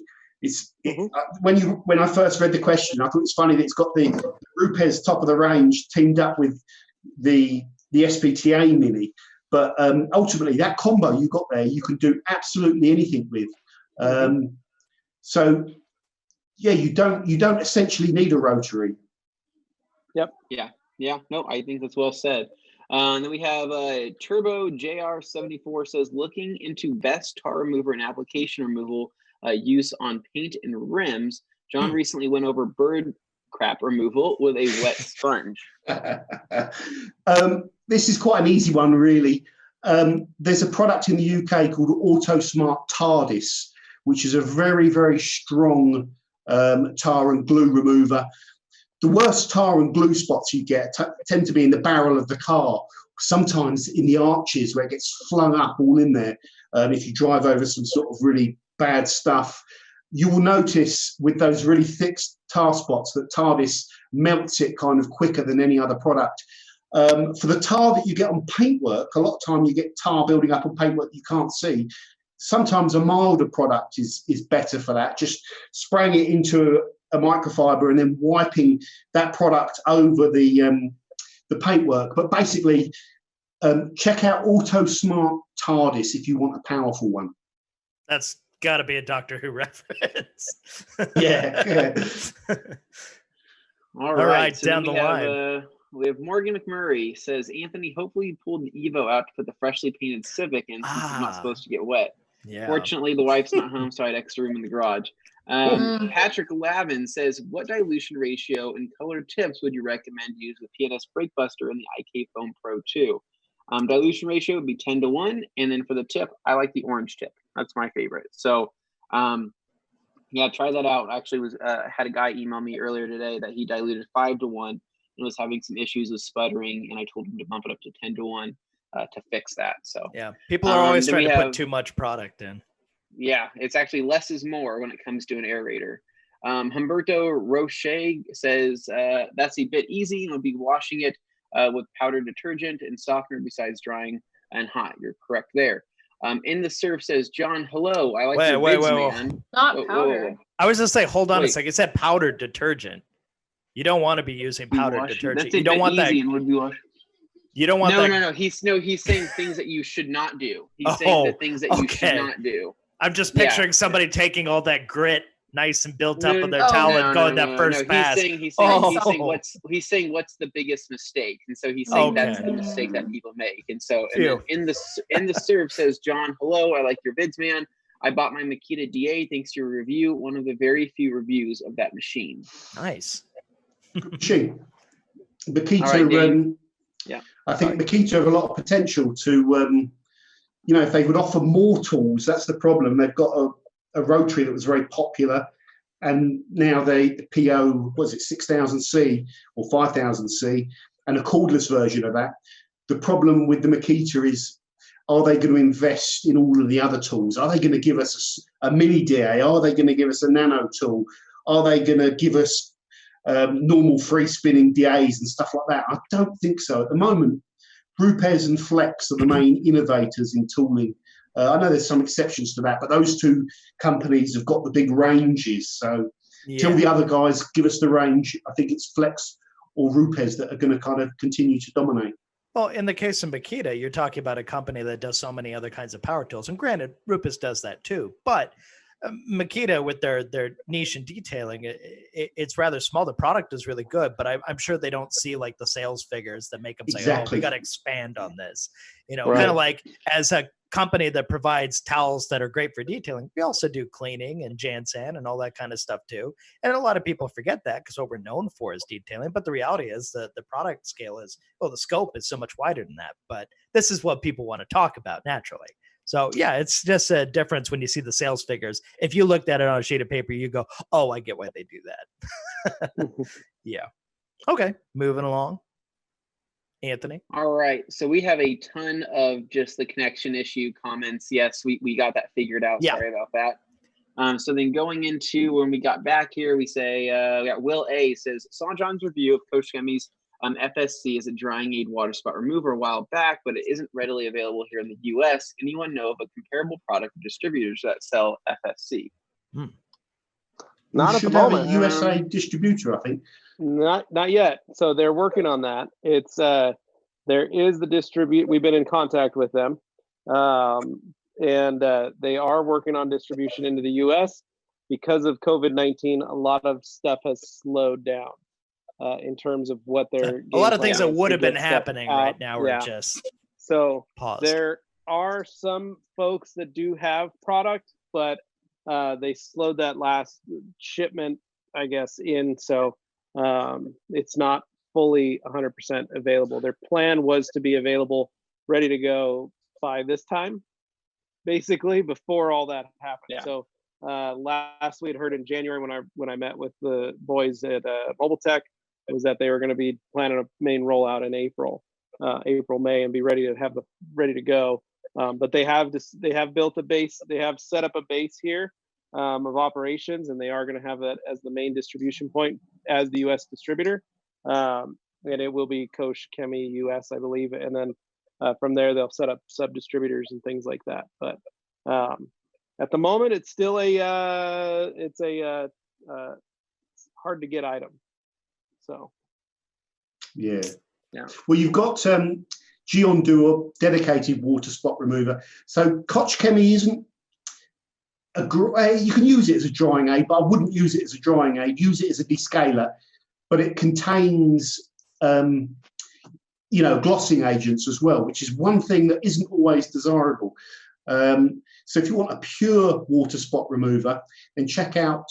When I first read the question, I thought it's funny that it's got the Rupes top of the range teamed up with the SPTA Mini. But ultimately, that combo you got there, you can do absolutely anything with. So, yeah, you don't essentially need a rotary. Yep. Yeah. No, I think that's well said. And then we have Turbo JR74 says, looking into best tar remover and application removal use on paint and rims. John recently went over bird crap removal with a wet sponge. This is quite an easy one, really. There's a product in the UK called AutoSmart TARDIS, which is a very, very strong tar and glue remover. The worst tar and glue spots you get tend to be in the barrel of the car, sometimes in the arches where it gets flung up all in there. If you drive over some sort of really bad stuff, you will notice with those really thick tar spots that TARDIS melts it kind of quicker than any other product. For the tar that you get on paintwork, a lot of time you get tar building up on paintwork you can't see. Sometimes a milder product is better for that. Just spraying it into a microfiber and then wiping that product over the paintwork. But basically, check out AutoSmart TARDIS if you want a powerful one. That's got to be a Doctor Who reference. Yeah. All right, so down the line. We have Morgan McMurray says, Anthony, hopefully you pulled the Evo out to put the freshly painted Civic in since it's not supposed to get wet. Yeah. Fortunately, the wife's not home, so I had extra room in the garage. Patrick Lavin says, what dilution ratio and color tips would you recommend use with PNS Brake Buster and the IK Foam Pro 2? Dilution ratio would be 10-1, and then for the tip, I like the orange tip. That's my favorite. So, yeah, try that out. Actually, had a guy email me earlier today that he diluted 5-1 and was having some issues with sputtering, and I told him to bump it up to 10-1 to fix that. So yeah, people are always trying to put too much product in. Yeah, it's actually less is more when it comes to an aerator. Humberto Roche says that's a bit easy and would be washing it with powdered detergent and softener besides drying and hot. You're correct there. In the surf says, John, hello. I like your vids, man. Not powder. I was just say, hold on a second. It said powdered detergent. You don't want to be using powdered detergent. You don't want that. You don't want that. No. He's saying things that you should not do. He's saying the things that you should not do. I'm just picturing somebody taking all that grit nice and built up on their towel and going that first pass. He's saying what's the biggest mistake, and so he's saying that's the mistake that people make. And so in the serve says, John, hello, I like your vids, man. I bought my Makita DA thanks to your review. One of the very few reviews of that machine. Nice. Makita, I think Makita have a lot of potential to, if they would offer more tools. That's the problem. They've got a Rotary that was very popular, and now the PO, was it 6000C or 5000C, and a cordless version of that. The problem with the Makita is, are they going to invest in all of the other tools? Are they going to give us a mini DA? Are they going to give us a nano tool? Are they going to give us normal free spinning DAs and stuff like that? I don't think so. At the moment, Rupes and Flex are the main innovators in tooling. I know there's some exceptions to that, but those two companies have got the big ranges. So till the other guys give us the range, I think it's Flex or Rupes that are going to kind of continue to dominate. Well, in the case of Makita, you're talking about a company that does so many other kinds of power tools. And granted, Rupes does that too. But Makita, with their niche and detailing, it's rather small. The product is really good, but I'm sure they don't see like the sales figures that make them say, "Oh, we got to expand on this." Kind of like as company that provides towels that are great for detailing, we also do cleaning and Jansan and all that kind of stuff too. And a lot of people forget that because what we're known for is detailing. But the reality is that the product scale is, well, the scope is so much wider than that. But this is what people want to talk about naturally. So yeah, it's just a difference when you see the sales figures. If you looked at it on a sheet of paper, you go, oh, I get why they do that. Yeah. Okay, moving along. Anthony. All right. So we have a ton of just the connection issue comments. Yes, we got that figured out. Yeah. Sorry about that. So then going into when we got back here, we say, we got Will A says, saw John's review of Coach Chemi's FSC as a drying aid water spot remover a while back, but it isn't readily available here in the US. Anyone know of a comparable product or distributors that sell FSC? Not at the moment. A USA distributor, I think. Not yet. So they're working on that. It's there is the distribute. We've been in contact with them, and they are working on distribution into the U.S. Because of COVID-19. A lot of stuff has slowed down in terms of what they're. A lot of things that would have been happening right now are just paused. There are some folks that do have product, but they slowed that last shipment, I guess, in. So it's not fully 100% available. Their plan was to be available, ready to go by this time, basically before all that happened. Yeah. So last we had heard in January when I met with the boys at Mobile Tech, was that they were going to be planning a main rollout in April, May, and be ready to go. But they have built a base. They have set up a base here of operations, and they are going to have that as the main distribution point as the U.S. distributor. And it will be Koch Chemi US, I believe. And then from there, they'll set up sub distributors and things like that. But at the moment, it's still it's hard to get item. So yeah. Well, you've got Geon Duo dedicated water spot remover. So Koch Chemi isn't you can use it as a drying aid, but I wouldn't use it as a drying aid. Use it as a descaler, but it contains glossing agents as well, which is one thing that isn't always desirable. So if you want a pure water spot remover, then check out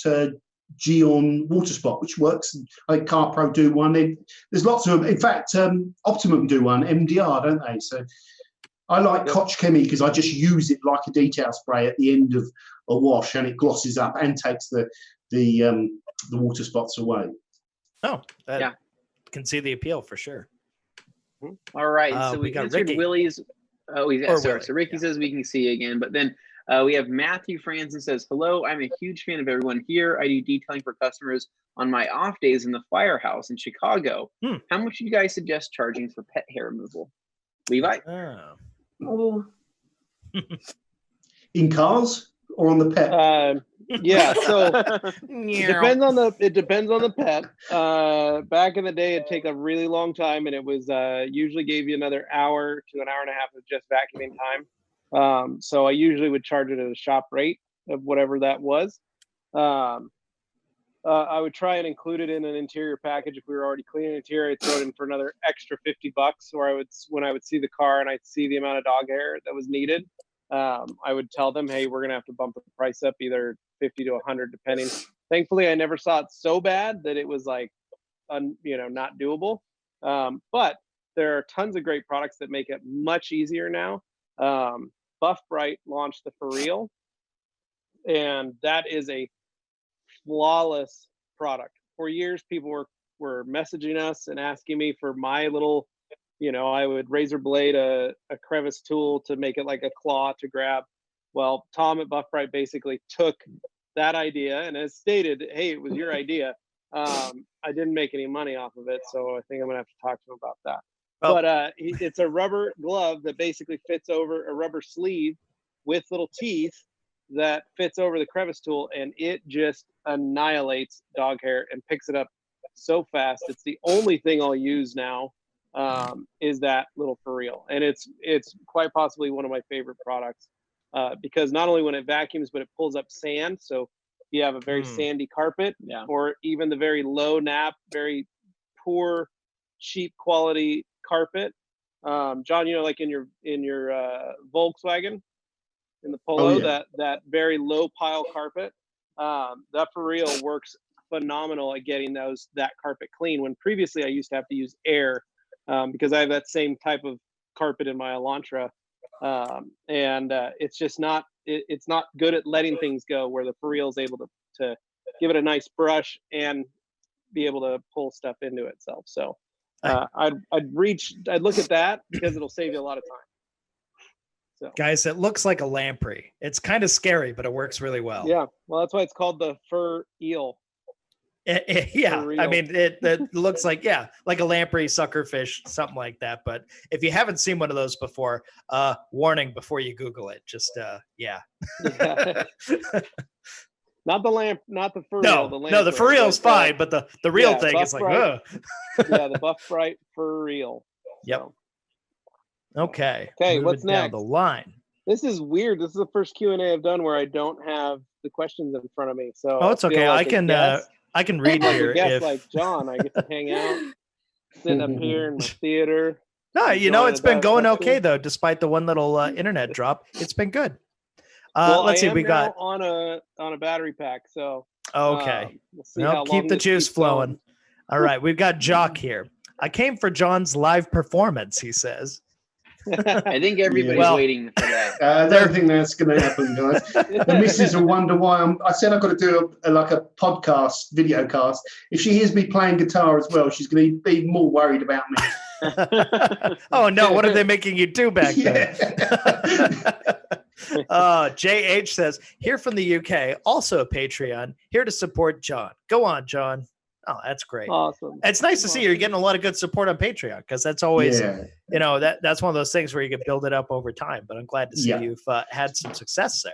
Geon Water Spot, which works. I think CarPro do one. There's lots of them. In fact, Optimum do one, MDR, don't they? So I like Koch Chemi because I just use it like a detail spray at the end of a wash, and it glosses up and takes the water spots away. Oh, yeah. Can see the appeal for sure. All right, so we answered Ricky. Willie's. So Ricky says we can see again, but then we have Matthew Franzen says, hello, I'm a huge fan of everyone here. I do detailing for customers on my off days in the firehouse in Chicago. How much do you guys suggest charging for pet hair removal? Levi? Oh. In cars or on the pet? Yeah, so it depends on the pet. Back in the day, it'd take a really long time, and it was usually gave you another hour to an hour and a half of just vacuuming time. So I usually would charge it at a shop rate of whatever that was. I would try and include it in an interior package. If we were already cleaning interior, I'd throw it in for another extra $50. Or when I would see the car and I'd see the amount of dog hair that was needed, I would tell them, hey, we're going to have to bump the price up either 50 to 100, depending. Thankfully, I never saw it so bad that it was like, not doable. But there are tons of great products that make it much easier now. Buff Bright launched the For Real, and that is a flawless product. For years, people were messaging us and asking me for my little, I would razor blade a crevice tool to make it like a claw to grab. Well, Tom at Buff Bright basically took that idea and has stated, hey, it was your idea. I didn't make any money off of it, so I think I'm gonna have to talk to him about that. Oh. But it's a rubber glove that basically fits over a rubber sleeve with little teeth that fits over the crevice tool, and it just annihilates dog hair and picks it up so fast. It's the only thing I'll use now, is that little For Real, and it's quite possibly one of my favorite products, because not only when it vacuums, but it pulls up sand. So if you have a very sandy carpet, or even the very low nap, very poor, cheap quality carpet, John, like in your Volkswagen, in the Polo, that very low pile carpet, that for real works phenomenal at getting that carpet clean. When previously I used to have to use air because I have that same type of carpet in my Elantra, and it's just not it's not good at letting things go. Where the for real is able to give it a nice brush and be able to pull stuff into itself. So I'd look at that because it'll save you a lot of time. So guys, it looks like a lamprey. It's kind of scary, but it works really well. Yeah, well, that's why it's called the fur eel. Yeah, I mean, it looks like like a lamprey, suckerfish, something like that. But if you haven't seen one of those before, warning before you Google it. Just yeah. Not the fur eel. No, the fur eel's fine, but the real thing is like, yeah, the buff bright fur eel. Yep. So. Okay. Okay, what's next? Down the line. This is weird. This is the first Q&A I've done where I don't have the questions in front of me. So it's okay. I can read here. Like John, I get to hang out, sitting up here in my theater. No, it's been going okay though, despite the one little internet drop. It's been good. Let's see. We got on a battery pack. So okay. We'll see how keep the juice flowing. Going. All right, we've got Jock here. I came for John's live performance. He says. I think everybody's waiting for that. I don't think that's going to happen, guys. The missus will wonder why I said I've got to do a podcast, video cast. If she hears me playing guitar as well, she's going to be more worried about me. Oh no! What are they making you do back there? JH says here from the UK, also a Patreon, here to support John. Go on, John. Oh, that's great. Awesome. It's nice to see you're getting a lot of good support on Patreon because that's always, that's one of those things where you can build it up over time. But I'm glad to see you've had some success there.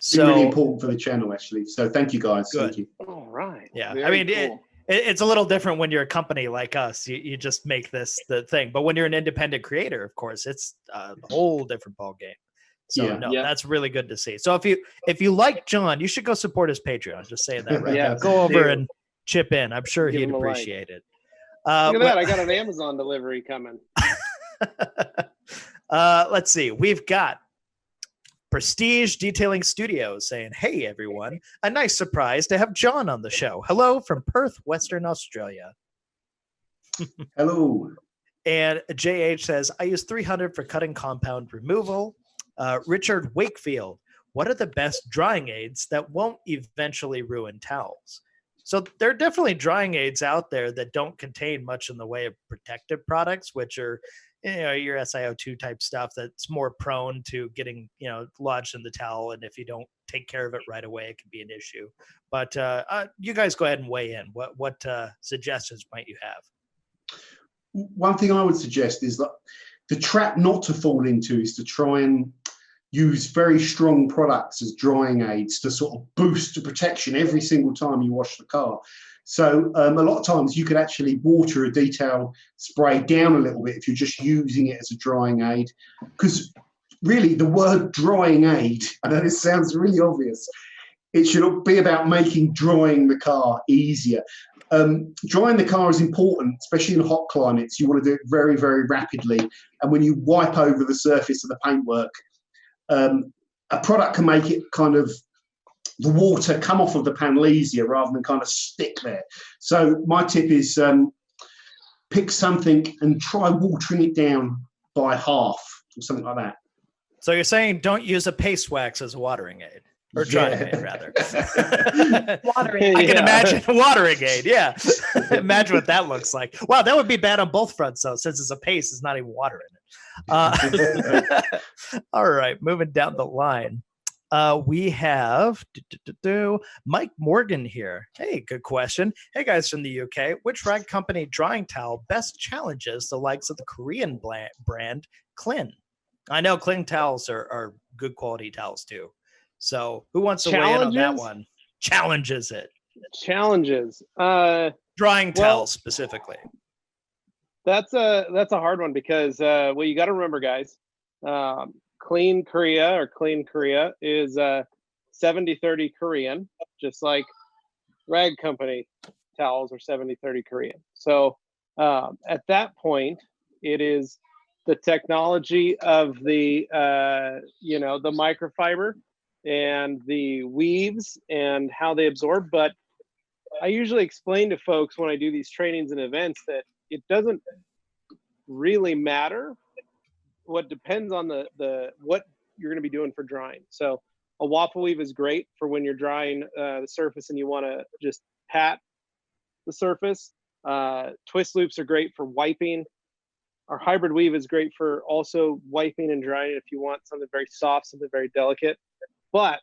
So really important for the channel, actually. So thank you, guys. Good. Thank you. All right. Yeah. Very I mean, cool. it's a little different when you're a company like us. You just make this the thing. But when you're an independent creator, of course, it's a whole different ball game. So that's really good to see. So if you like John, you should go support his Patreon. Just saying that right now. Go over and chip in. I'm sure he'd appreciate it. Look at that. I got an Amazon delivery coming. Let's see. We've got Prestige Detailing Studios saying, hey, everyone. A nice surprise to have John on the show. Hello from Perth, Western Australia. Hello. And JH says, I use 300 for cutting compound removal. Richard Wakefield, what are the best drying aids that won't eventually ruin towels? So there are definitely drying aids out there that don't contain much in the way of protective products, which are, your SiO2 type stuff that's more prone to getting, lodged in the towel. And if you don't take care of it right away, it can be an issue. But you guys go ahead and weigh in. What suggestions might you have? One thing I would suggest is that the trap not to fall into is to try and use very strong products as drying aids to sort of boost the protection every single time you wash the car. So a lot of times you could actually water a detail spray down a little bit if you're just using it as a drying aid. Because really the word drying aid, I know this sounds really obvious, it should be about making drying the car easier. Drying the car is important, especially in hot climates. You want to do it very, very rapidly. And when you wipe over the surface of the paintwork, a product can make it kind of the water come off of the panel easier rather than kind of stick there. So my tip is pick something and try watering it down by half or something like that. So you're saying don't use a paste wax as a watering aid. Or drying aid, rather. Watering. I can imagine a watering aid, Imagine what that looks like. Wow, that would be bad on both fronts, though, since it's a paste, it's not even water in it. All right, moving down the line. We have Mike Morgan here. Hey, good question. Hey, guys from the UK. Which rag company drying towel best challenges the likes of the Korean brand Klin? I know Klin towels are good quality towels, too. So who wants to weigh in on that one? Challenges it. Challenges. Drying towels specifically. That's a hard one because you got to remember, guys. Clean Korea is 70-30 Korean, just like rag company towels are 70-30 Korean. So at that point, it is the technology of the the microfiber and the weaves and how they absorb. But I usually explain to folks when I do these trainings and events that it doesn't really matter. What depends on the what you're going to be doing for drying. So a waffle weave is great for when you're drying the surface and you want to just pat the surface. Twist loops are great for wiping. Our hybrid weave is great for also wiping and drying if you want something very soft, something very delicate. But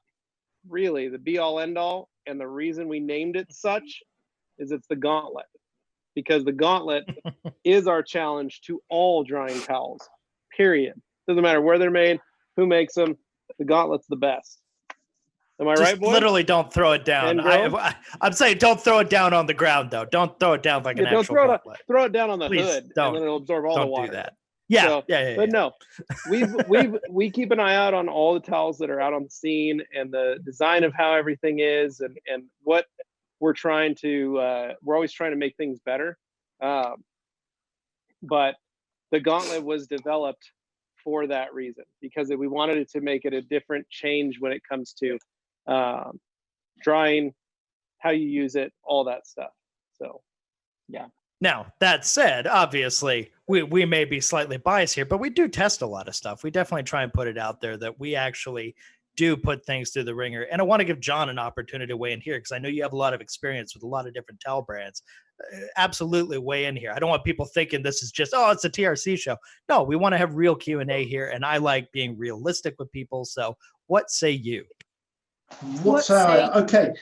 really, the be-all, end-all, and the reason we named it such is it's the gauntlet. Because the gauntlet is our challenge to all drying towels, period. Doesn't matter where they're made, who makes them, the gauntlet's the best. Am I right, boys? Literally don't throw it down. I'm saying don't throw it down on the ground, though. Don't throw it down like an actual gauntlet. Throw it down on the Please hood, don't. and then it'll absorb all the water. Don't do that. Yeah, So, but no, we keep an eye out on all the towels that are out on the scene and the design of how everything is and what we're trying to, we're always trying to make things better. But the gauntlet was developed for that reason, because we wanted it to make it a different change when it comes to drying, how you use it, all that stuff. So, yeah. Now, that said, obviously, we may be slightly biased here, but we do test a lot of stuff. We definitely try and put it out there that we actually do put things through the ringer. And I want to give John an opportunity to weigh in here, because I know you have a lot of experience with a lot of different towel brands. Absolutely weigh in here. I don't want people thinking this is just, oh, it's a TRC show. No, we want to have real Q&A here, and I like being realistic with people. So what say you? Okay.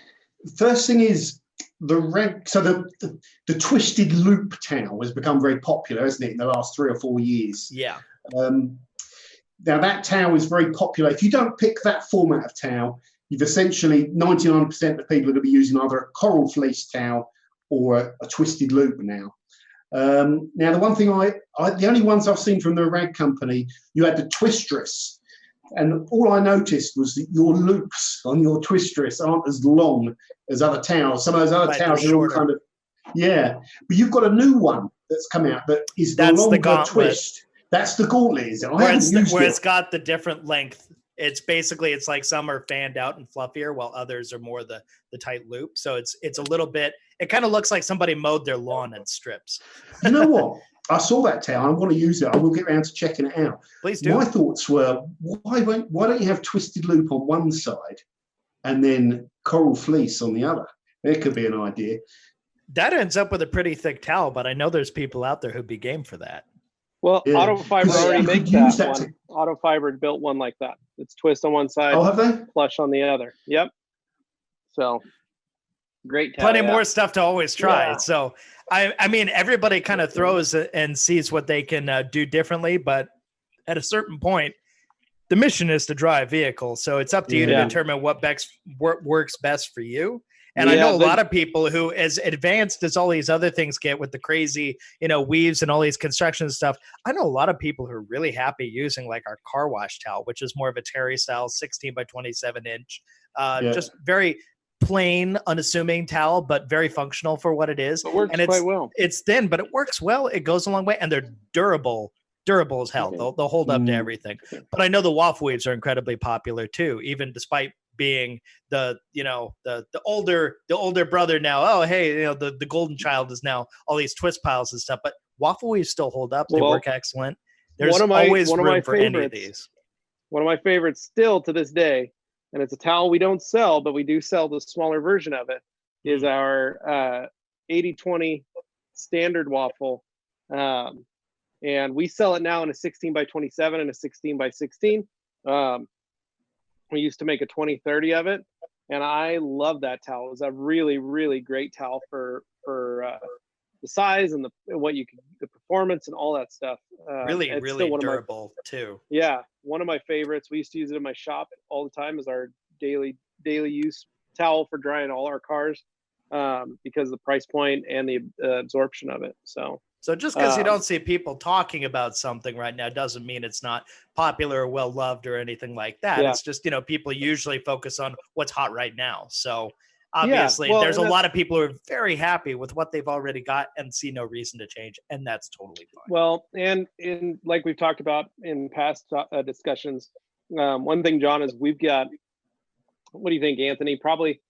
First thing is the twisted loop towel has become very popular, hasn't it, in the last 3 or 4 years? Yeah. Now that towel is very popular. If you don't pick that format of towel, you've essentially 99% of people are going to be using either a coral fleece towel or a twisted loop now. Now the one thing the only ones I've seen from the rag company, you had the twistress. And all I noticed was that your loops on your twistress aren't as long as other towels. Some of those other towels are all kind of, yeah. But you've got a new one that's come out that is the longer twist. That's the gauntlet, is it? Where it's got the different length. It's basically, it's like some are fanned out and fluffier, while others are more the tight loop. So it's a little bit, it kind of looks like somebody mowed their lawn in strips. You know what? I saw that towel. I want to use it. I will get around to checking it out. Please do. My thoughts were, why don't you have twisted loop on one side and then coral fleece on the other? There could be an idea. That ends up with a pretty thick towel, but I know there's people out there who'd be game for that. Well, yeah. Autofiber already makes that one. Autofiber built one like that. It's twist on one side, have they? Flush on the other. Yep. So great towel. Plenty more stuff to always try. Yeah. So I mean, everybody kind of throws and sees what they can do differently, but at a certain point, the mission is to drive a vehicle. So it's up to you to determine what works best for you. And I know a lot of people who, as advanced as all these other things get with the crazy, weaves and all these construction stuff, I know a lot of people who are really happy using like our car wash towel, which is more of a Terry style 16 by 27 inch, just very plain, unassuming towel, but very functional for what it is. It works quite well. It's thin, but it works well. It goes a long way, and they're durable as hell. They'll hold up to everything. But I know the waffle weaves are incredibly popular too, even despite being the older brother now. Oh, hey, the golden child is now all these twist piles and stuff. But waffle weaves still hold up. They work excellent. There's always room for any of these. One of my favorites still to this day, and it's a towel we don't sell, but we do sell the smaller version of it, is our 80/20 standard waffle. And we sell it now in a 16 by 27 and a 16 by 16. We used to make a 20/30 of it, and I love that towel. It was a really, really great towel for the size and the performance and all that stuff. Really durable too. Yeah, one of my favorites. We used to use it in my shop all the time as our daily use towel for drying all our cars, because of the price point and the absorption of it. So just because you don't see people talking about something right now doesn't mean it's not popular or well loved or anything like that. Yeah. It's just, people usually focus on what's hot right now. So obviously, well, there's a lot of people who are very happy with what they've already got and see no reason to change, and that's totally fine. Well, and like we've talked about in past discussions, one thing, John, is we've got, what do you think, Anthony? Probably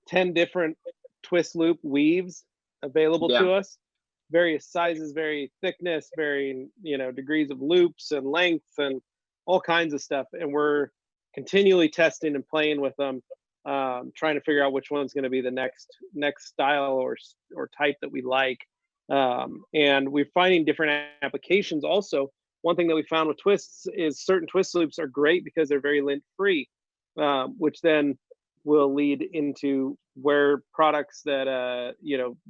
10 different twist loop weaves available to us, various sizes, varying thickness, varying, degrees of loops and length and all kinds of stuff. And we're continually testing and playing with them, trying to figure out which one's going to be the next style or type that we like. And we're finding different applications also. One thing that we found with twists is certain twist loops are great because they're very lint free, which then will lead into where products that,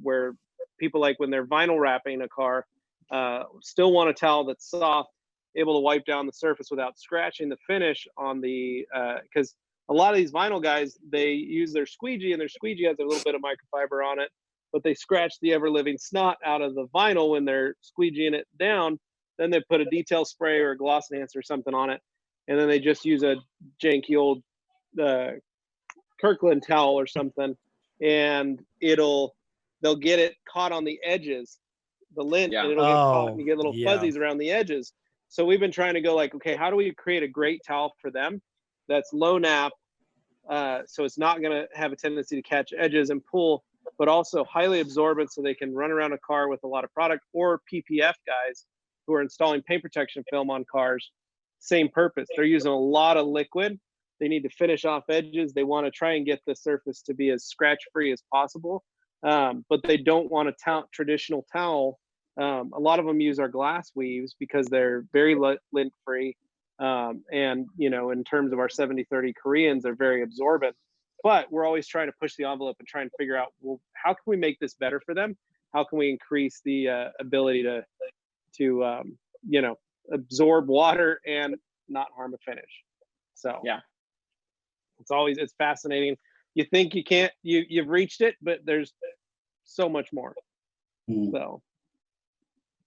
where people, like when they're vinyl wrapping a car, still want a towel that's soft, able to wipe down the surface without scratching the finish on the, because a lot of these vinyl guys, they use their squeegee, and their squeegee has a little bit of microfiber on it, but they scratch the ever-living snot out of the vinyl when they're squeegeeing it down. Then they put a detail spray or a gloss enhancer or something on it, and then they just use a janky old Kirkland towel or something, and they'll get it caught on the edges, the lint, and it'll get caught, and you get little fuzzies around the edges. So we've been trying to go like, okay, how do we create a great towel for them that's low nap, so it's not going to have a tendency to catch edges and pull, but also highly absorbent, so they can run around a car with a lot of product, or PPF guys who are installing paint protection film on cars, same purpose. They're using a lot of liquid. They need to finish off edges. They want to try and get the surface to be as scratch-free as possible, but they don't want a traditional towel. A lot of them use our glass weaves because they're very lint-free, and in terms of our 70-30 Koreans, they're very absorbent. But we're always trying to push the envelope and try and figure out, well, how can we make this better for them? How can we increase the ability to absorb water and not harm a finish? So it's fascinating. You think you can't, you've reached it, but there's so much more. So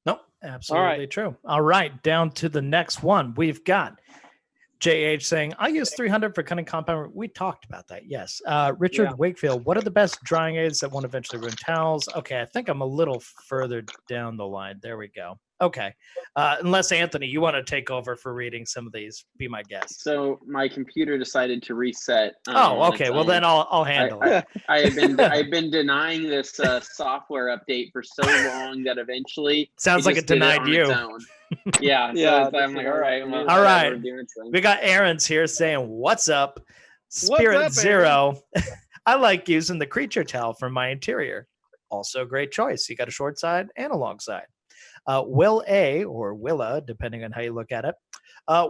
nope, absolutely true. All right, down to the next one. We've got JH saying, I use 300 for cutting compound. We talked about that. Yes. Richard Wakefield, what are the best drying aids that won't eventually ruin towels? Okay. I think I'm a little further down the line. There we go. Okay. Unless Anthony, you want to take over for reading some of these, be my guest. So my computer decided to reset. Okay. Well, then I'll handle it. I've been denying this software update for so long that eventually sounds like it denied you. So I'm like, all right. Well, all right. We got Aaron's here saying, what's up? Spirit Zero. I like using the creature towel for my interior. Also a great choice. You got a short side and a long side. Will A, or Willa, depending on how you look at it,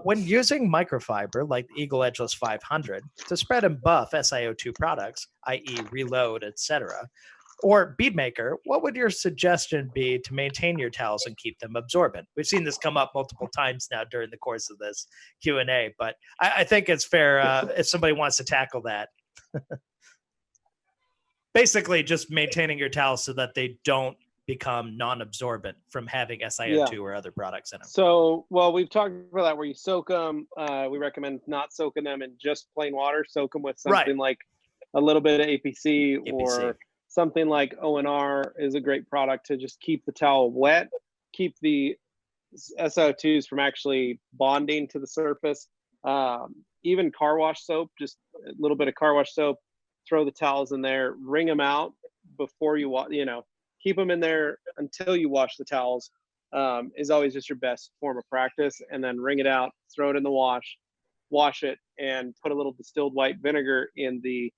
when using microfiber like the Eagle Edgeless 500 to spread and buff SiO2 products, i.e. reload, etc., or Beadmaker, what would your suggestion be to maintain your towels and keep them absorbent? We've seen this come up multiple times now during the course of this Q&A, but I think it's fair if somebody wants to tackle that. Basically, just maintaining your towels so that they don't become non-absorbent from having SiO2 or other products in them. So, well, we've talked about that where you soak them. We recommend not soaking them in just plain water. Soak them with something like a little bit of APC. Or something like ONR is a great product to just keep the towel wet, keep the SiO2s from actually bonding to the surface. Even car wash soap, just a little bit of car wash soap, throw the towels in there, wring them out before you keep them in there until you wash the towels, is always just your best form of practice. And then wring it out, throw it in the wash it, and put a little distilled white vinegar in the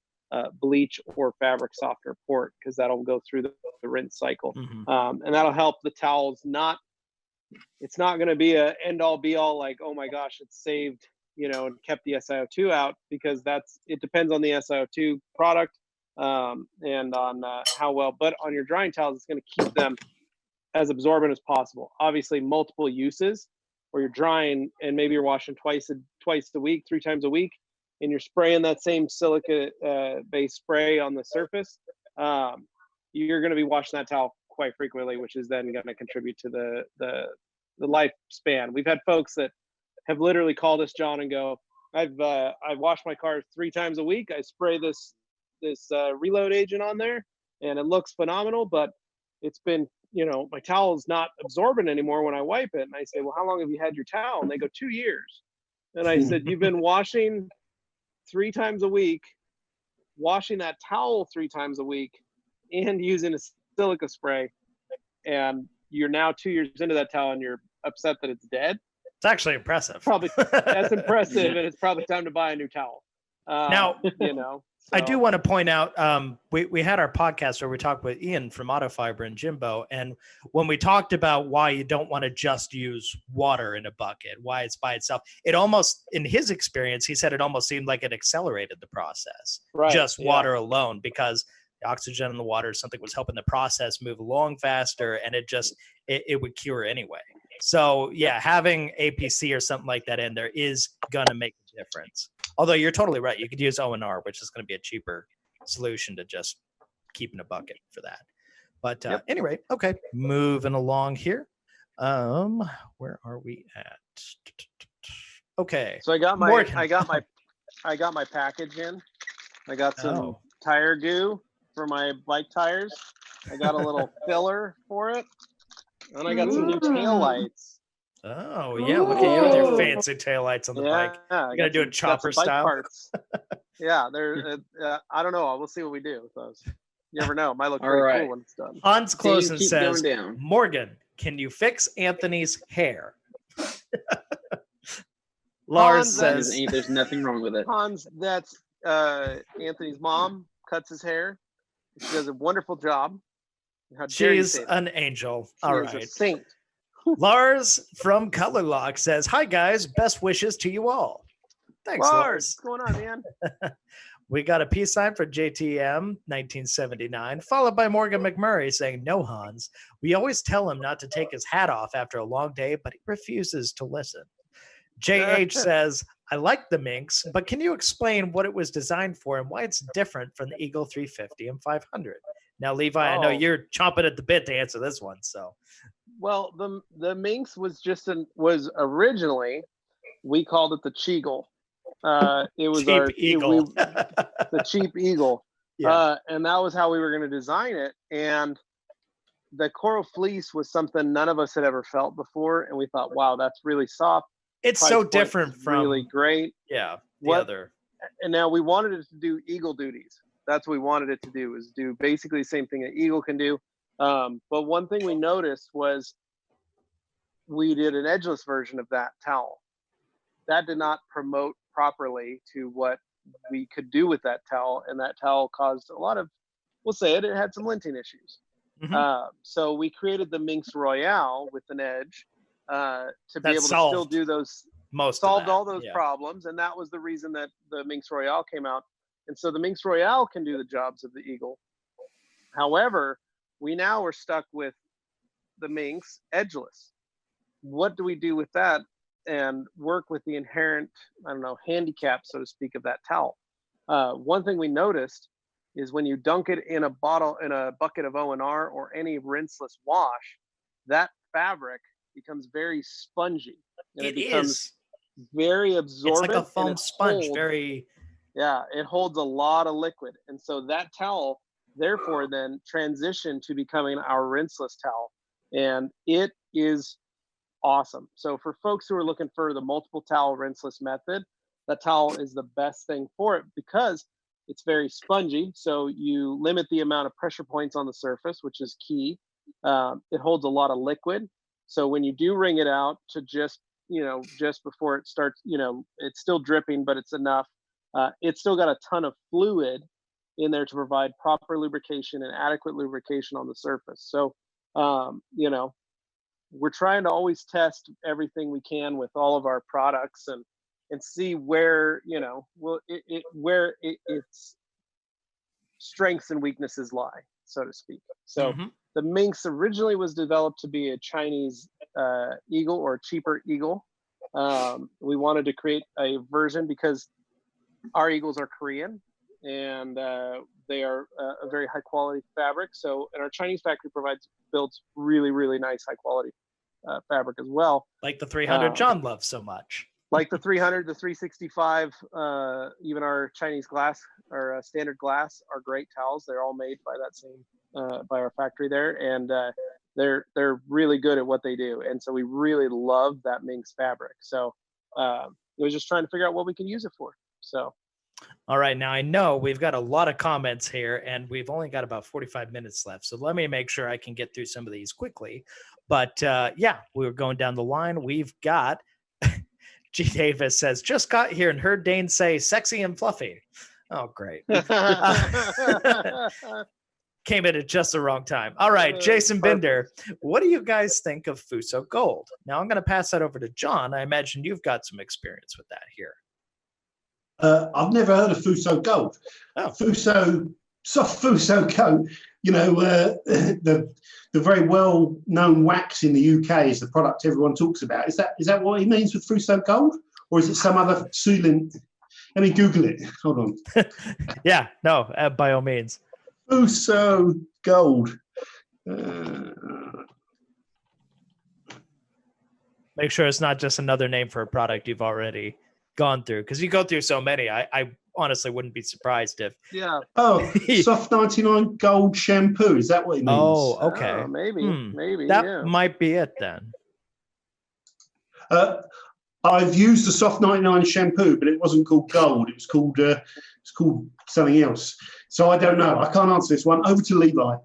bleach or fabric softener port, because that'll go through the rinse cycle. And that'll help the towels it's not going to be a end all be all like, oh my gosh, it's saved, and kept the SiO2 out, because it depends on the SiO2 product. And on how well, but on your drying towels, it's going to keep them as absorbent as possible. Obviously, multiple uses where you're drying and maybe you're washing twice a week, 3 times a week, and you're spraying that same silica based spray on the surface. You're going to be washing that towel quite frequently, which is then going to contribute to the lifespan. We've had folks that have literally called us, John, and go, I've washed my car 3 times a week. I spray this this reload agent on there, and it looks phenomenal, but it's been, my towel is not absorbent anymore when I wipe it. And I say, well, how long have you had your towel? And they go, 2 years. And I said, you've been washing 3 times a week, washing that towel 3 times a week, and using a silica spray, and you're now 2 years into that towel and you're upset that it's dead. It's actually impressive. Probably that's impressive, and it's probably time to buy a new towel. Now, So. I do want to point out, we had our podcast where we talked with Ian from Autofiber and Jimbo, and when we talked about why you don't want to just use water in a bucket, why it's by itself, it almost, in his experience, he said it almost seemed like it accelerated the process, just water alone, because the oxygen in the water or something was helping the process move along faster, and it would cure anyway. So yeah, having APC or something like that in there is gonna make a difference. Although you're totally right, you could use ONR, which is going to be a cheaper solution to just keep in a bucket for that. But anyway, okay, moving along here. Where are we at? Okay. So I got my package in. I got some tire goo for my bike tires. I got a little filler for it, and I got some new tail lights. Oh yeah, look at you with your fancy taillights on the bike. You're gonna do it chopper style. Parts. Yeah, they're. I don't know. We'll see what we do with those. You never know. It might look pretty cool when it's done. Hans Closen says, "Morgan, can you fix Anthony's hair?" Lars says, "There's nothing wrong with it." Hans, that's Anthony's mom. Cuts his hair. She does a wonderful job. She's an angel. All right, a saint. Lars from Color Lock says, "Hi guys, best wishes to you all." Thanks, Lars. What's going on, man? We got a peace sign for JTM 1979, followed by Morgan McMurray saying, "No, Hans. We always tell him not to take his hat off after a long day, but he refuses to listen." JH says, "I like the Minx, but can you explain what it was designed for and why it's different from the Eagle 350 and 500?" Now, Levi, I know you're chomping at the bit to answer this one, so. Well, the Minx was originally, we called it the Cheagle. It was cheap eagle. The cheap eagle. Yeah. And that was how we were going to design it. And the coral fleece was something none of us had ever felt before, and we thought, wow, that's really soft. It's so different from really great. Yeah, other. And now we wanted it to do eagle duties. That's what we wanted it to do, is do basically the same thing an eagle can do. But one thing we noticed was we did an edgeless version of that towel. That did not promote properly to what we could do with that towel, and that towel caused a lot of, we'll say it had some linting issues. Mm-hmm. So we created the Minx Royale with an edge to be able to still do those, solved all those problems, and that was the reason that the Minx Royale came out. And so the Minx Royale can do the jobs of the Eagle. However, we now are stuck with the Minx edgeless. What do we do with that and work with the inherent, handicap, so to speak, of that towel? One thing we noticed is when you dunk it in a bucket of ONR or any rinseless wash, that fabric becomes very spongy. And it becomes very absorbent. It's like a foam sponge, it holds a lot of liquid. And so that towel, therefore, then transitioned to becoming our rinseless towel. And it is awesome. So for folks who are looking for the multiple towel rinseless method, that towel is the best thing for it because it's very spongy. So you limit the amount of pressure points on the surface, which is key. It holds a lot of liquid. So when you do wring it out to just before it starts, it's still dripping, but it's enough. It's still got a ton of fluid in there to provide proper lubrication and adequate lubrication on the surface. So, we're trying to always test everything we can with all of our products and see where, where its strengths and weaknesses lie, so to speak. So the Minx originally was developed to be a Chinese eagle or cheaper eagle. We wanted to create a version because our eagles are Korean and they are a very high quality fabric. So, and our Chinese factory builds really, really nice high quality fabric as well. Like the 300 John loves so much. like the 300, the 365, even our Chinese glass, our standard glass are great towels. They're all made by that same, by our factory there. And they're really good at what they do. And so we really love that Minx fabric. So it was just trying to figure out what we can use it for. So. All right. Now, I know we've got a lot of comments here, and we've only got about 45 minutes left. So let me make sure I can get through some of these quickly. But yeah, we were going down the line. We've got G. Davis says, just got here and heard Dane say sexy and fluffy. Oh, great. Came in at just the wrong time. All right, Jason Binder, what do you guys think of Fuso Gold? Now, I'm going to pass that over to John. I imagine you've got some experience with that here. I've never heard of Fuso Gold. Oh. Soft Fuso coat, the very well-known wax in the UK is the product everyone talks about. Is that what he means with Fuso Gold? Or is it some other sealant? Let me Google it. Hold on. Yeah, no, by all means. Fuso Gold. Make sure it's not just another name for a product you've already gone through, because you go through so many. I honestly wouldn't be surprised if. Yeah. Oh, Soft 99 Gold shampoo. Is that what it means? Oh, okay. Maybe. That might be it then. I've used the Soft 99 shampoo, but it wasn't called Gold. It was called something else. So I don't know. I can't answer this one. Over to Levi.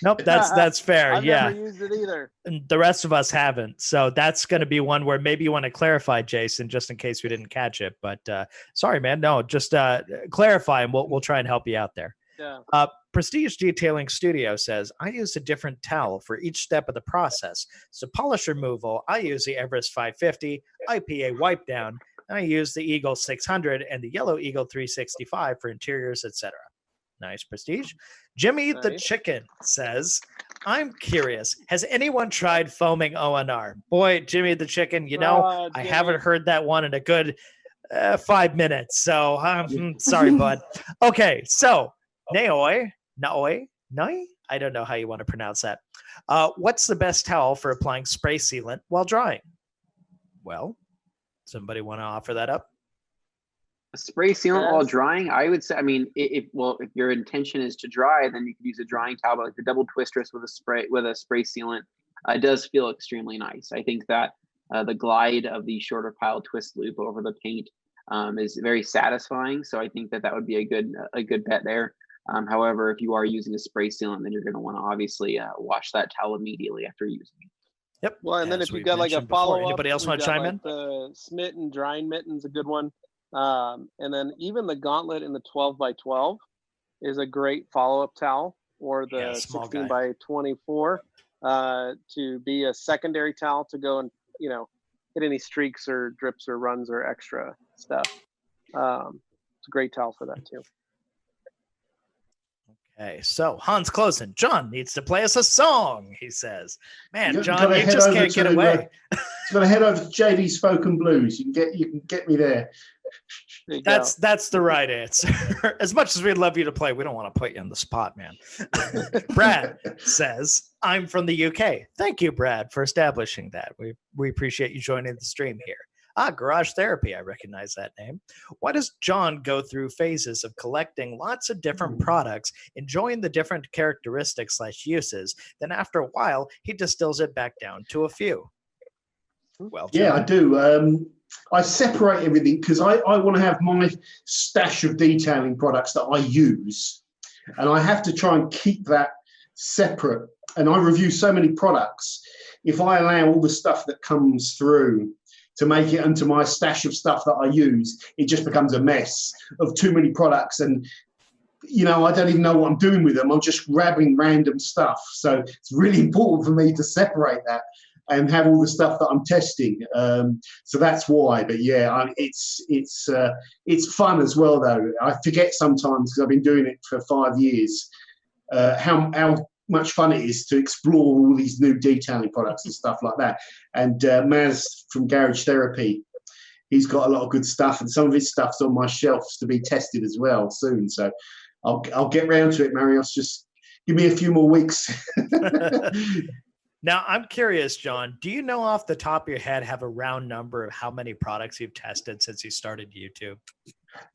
Nope, that's fair. I've yeah. never used it either. And the rest of us haven't. So that's going to be one where maybe you want to clarify, Jason, just in case we didn't catch it. But sorry, man. No, just clarify, and we'll try and help you out there. Yeah. Prestige Detailing Studio says, I use a different towel for each step of the process. So polish removal, I use the Everest 550, IPA wipe down, and I use the Eagle 600 and the Yellow Eagle 365 for interiors, etc. Nice, Prestige. Jimmy the Chicken says, I'm curious, has anyone tried foaming ONR? Boy, Jimmy the Chicken, I haven't heard that one in a good 5 minutes. So I'm sorry, bud. Okay, so Naoi, I don't know how you want to pronounce that. What's the best towel for applying spray sealant while drying? Well, somebody want to offer that up? A spray sealant while drying, I would say. I mean, if your intention is to dry, then you could use a drying towel, but like the double twisters with a spray sealant. It does feel extremely nice. I think that the glide of the shorter pile twist loop over the paint is very satisfying. So I think that would be a good bet there. However, if you are using a spray sealant, then you're going to want to obviously wash that towel immediately after using it. Yep. Well, and then if you've got like a follow-up, anybody else want to chime in? The Smitten drying mitten's a good one. And then even the gauntlet in the 12x12 is a great follow-up towel, or the 16x24 to be a secondary towel to go and hit any streaks or drips or runs or extra stuff. It's a great towel for that too. Okay, so Hans Closen, John needs to play us a song, he says. Man, John, you just can't get away. He's got to head over to JD's Folk and Blues. You can get me there. That's the right answer. As much as we'd love you to play, we don't want to put you on the spot, man. Brad says, I'm from the UK. Thank you, Brad, for establishing that. We appreciate you joining the stream here. Garage Therapy. I recognize that name. Why does John go through phases of collecting lots of different products, enjoying the different characteristics / uses, then after a while, he distills it back down to a few? Well, John. Yeah, I do. I separate everything because I want to have my stash of detailing products that I use, and I have to try and keep that separate. And I review so many products. If I allow all the stuff that comes through to make it into my stash of stuff that I use, it just becomes a mess of too many products. And, I don't even know what I'm doing with them. I'm just grabbing random stuff. So it's really important for me to separate that and have all the stuff that I'm testing. So that's why. But yeah, it's fun as well, though. I forget sometimes, because I've been doing it for 5 years, how much fun it is to explore all these new detailing products and stuff like that. And Maz from Garage Therapy, he's got a lot of good stuff, and some of his stuff's on my shelves to be tested as well soon. So I'll get round to it, Marios. Just give me a few more weeks. Now, I'm curious, John, do you know off the top of your head, have a round number of how many products you've tested since you started YouTube?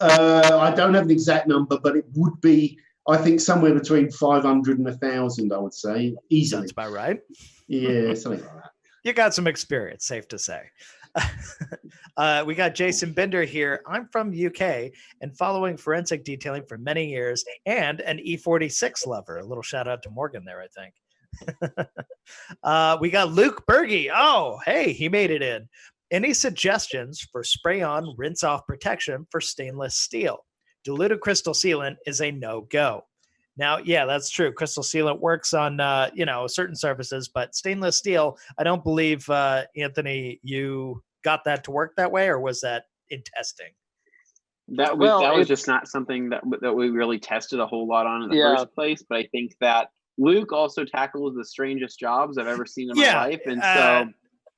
I don't have an exact number, but it would be, I think, somewhere between 500 and 1,000, I would say, easily. Sounds about right. Yeah, something like that. You got some experience, safe to say. We got Jason Binder here. I'm from UK and following forensic detailing for many years and an E46 lover. A little shout out to Morgan there, I think. We got Luke Berge. Oh, hey, he made it in. Any suggestions for spray-on, rinse-off protection for stainless steel? Diluted crystal sealant is a no-go. Now, yeah, that's true. Crystal sealant works on, certain surfaces, but stainless steel, I don't believe, Anthony, you got that to work that way, or was that in testing? That was just not something that we really tested a whole lot on in the first place. But I think that Luke also tackles the strangest jobs I've ever seen in my life, and so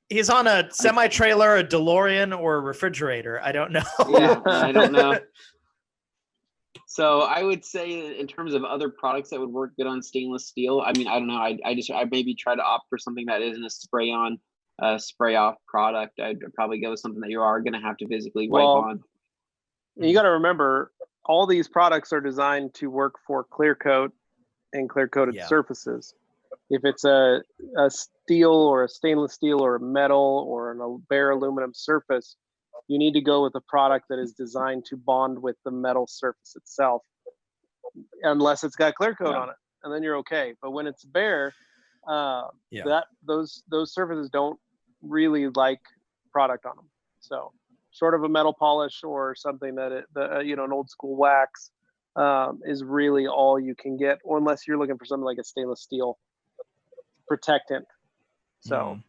he's on a semi-trailer, a DeLorean, or a refrigerator. I don't know. Yeah, I don't know. So I would say in terms of other products that would work good on stainless steel, I mean, I don't know. I maybe try to opt for something that isn't a spray-on, spray-off product. I'd probably go with something that you are going to have to physically wipe on. You got to remember, all these products are designed to work for clear coat and clear coated surfaces. If it's a steel or a stainless steel or a metal or a bare aluminum surface, you need to go with a product that is designed to bond with the metal surface itself, unless it's got clear coat on it, and then you're okay. But when it's bare, those surfaces don't really like product on them. So short of a metal polish or something that an old school wax is really all you can get, or unless you're looking for something like a stainless steel protectant. So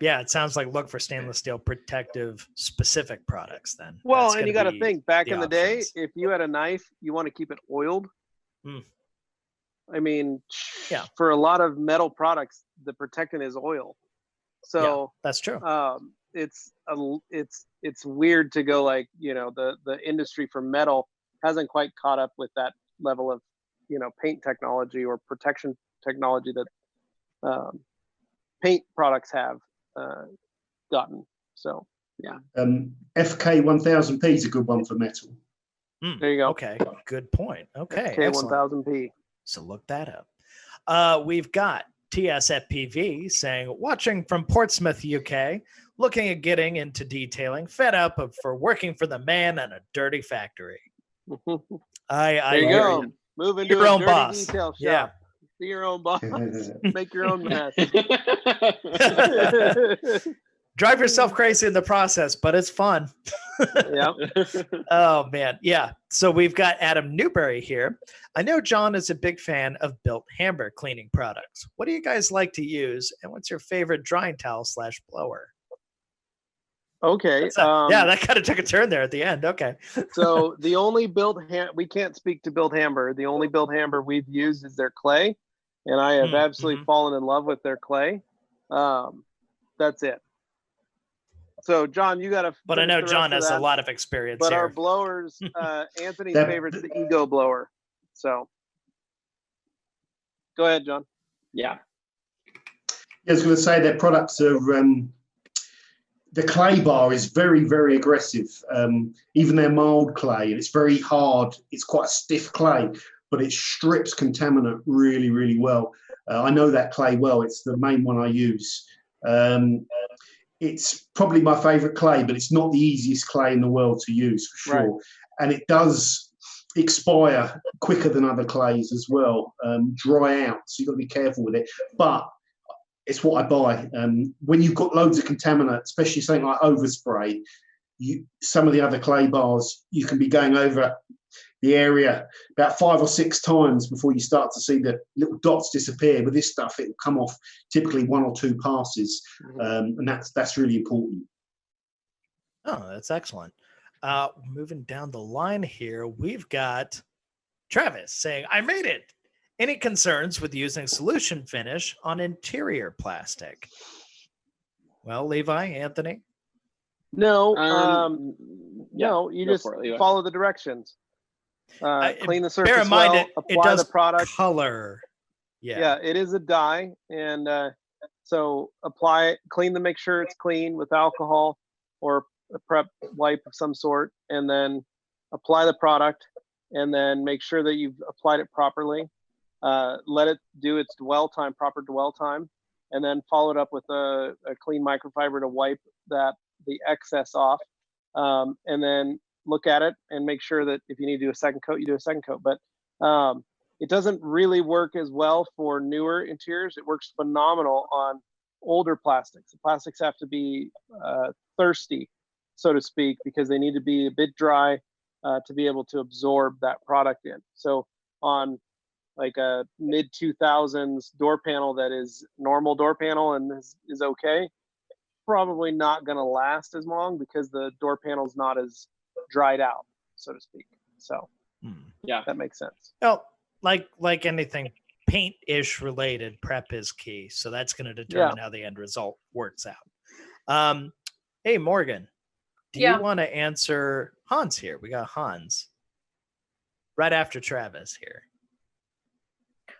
yeah, it sounds like look for stainless steel protective specific products then. Well, and you got to think back in the day, if you had a knife, you want to keep it oiled. I mean, for a lot of metal products, the protectant is oil. So that's true. It's weird to go like, the industry for metal hasn't quite caught up with that level of, paint technology or protection technology that paint products have gotten. So FK 1000p is a good one for metal. There you go. Okay, good point. Okay, FK 1000p. So look that up. We've got TSFPV saying, watching from Portsmouth, UK, looking at getting into detailing, fed up for working for the man in a dirty factory. There you go. Move into your a own dirty boss. detail shop. Yeah. Be your own boss. Make your own mess. Drive yourself crazy in the process, but it's fun. Yeah. Oh, man. Yeah. So we've got Adam Newberry here. I know John is a big fan of Built Hamber cleaning products. What do you guys like to use? And what's your favorite drying towel / blower? Okay. That kind of took a turn there at the end. Okay. So the only we can't speak to Built Hamber. The only Built Hamber we've used is their clay. And I have absolutely fallen in love with their clay. That's it. So, John, you got to. But I know John has a lot of experience here. But our here. blowers, Anthony's favorite's the Ego blower. So, go ahead, John. Yeah. I was going to say their products are. The clay bar is very, very aggressive. Even their mold clay, and it's very hard. It's quite a stiff clay, but it strips contaminant really, really well. I know that clay well. It's the main one I use. It's probably my favorite clay, but it's not the easiest clay in the world to use for sure. Right. And it does expire quicker than other clays as well, dry out. So you've got to be careful with it. But it's what I buy. When you've got loads of contaminant, especially something like overspray, some of the other clay bars, you can be going over the area about 5 or 6 times before you start to see the little dots disappear. With this stuff, it will come off typically 1 or 2 passes, and that's really important. Oh, that's excellent. Moving down the line here, we've got Travis saying, I made it. Any concerns with using solution finish on interior plastic? Well, Levi, Anthony? No, no, you just follow the directions. Clean the surface well, apply the product. Color. Yeah, it is a dye, and So apply it, clean them, make sure it's clean with alcohol or a prep wipe of some sort, and then apply the product, and then make sure that you've applied it properly. Let it do its dwell time, proper dwell time, and then follow it up with a clean microfiber to wipe the excess off. And then look at it and make sure that if you need to do a second coat, you do a second coat. But it doesn't really work as well for newer interiors. It works phenomenal on older plastics. The plastics have to be thirsty, so to speak, because they need to be a bit dry to be able to absorb that product in. So on like a mid 2000s door panel that is normal door panel and is okay, probably not going to last as long because the door panel is not as dried out, so to speak. So yeah, that makes sense. Well, like anything paint-ish related, prep is key. So that's going to determine how the end result works out. Hey, Morgan, do you want to answer Hans here? We got Hans right after Travis here.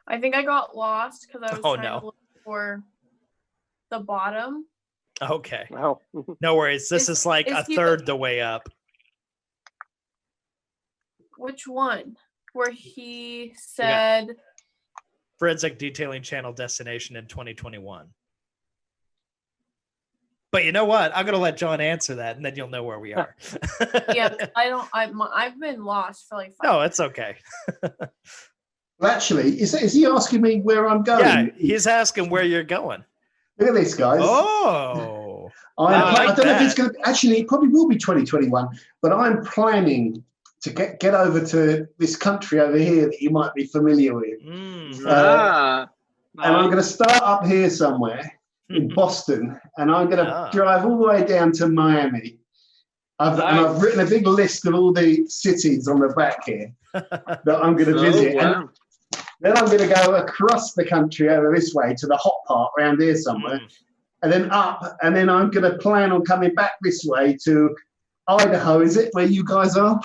I think I got lost because I was trying to look for the bottom. Okay. Oh. No worries. This is like a third the way up. Which one? Where he said Forensic Detailing Channel destination in 2021. But you know what? I'm gonna let John answer that, and then you'll know where we are. I've been lost for like 5 No, it's okay. Well, actually, is he asking me where I'm going? Yeah, he's asking where you're going. Look at this, guys. Oh, I don't know if it's going to. Actually, it probably will be 2021. But I'm planning to get over to this country over here that you might be familiar with. And I'm going to start up here somewhere in Boston, and I'm going to drive all the way down to Miami. And I've written a big list of all the cities on the back here that I'm going to visit. Wow. And then I'm going to go across the country over this way to the hot part around here somewhere, and then up, and then I'm going to plan on coming back this way to Idaho. Is it where you guys are?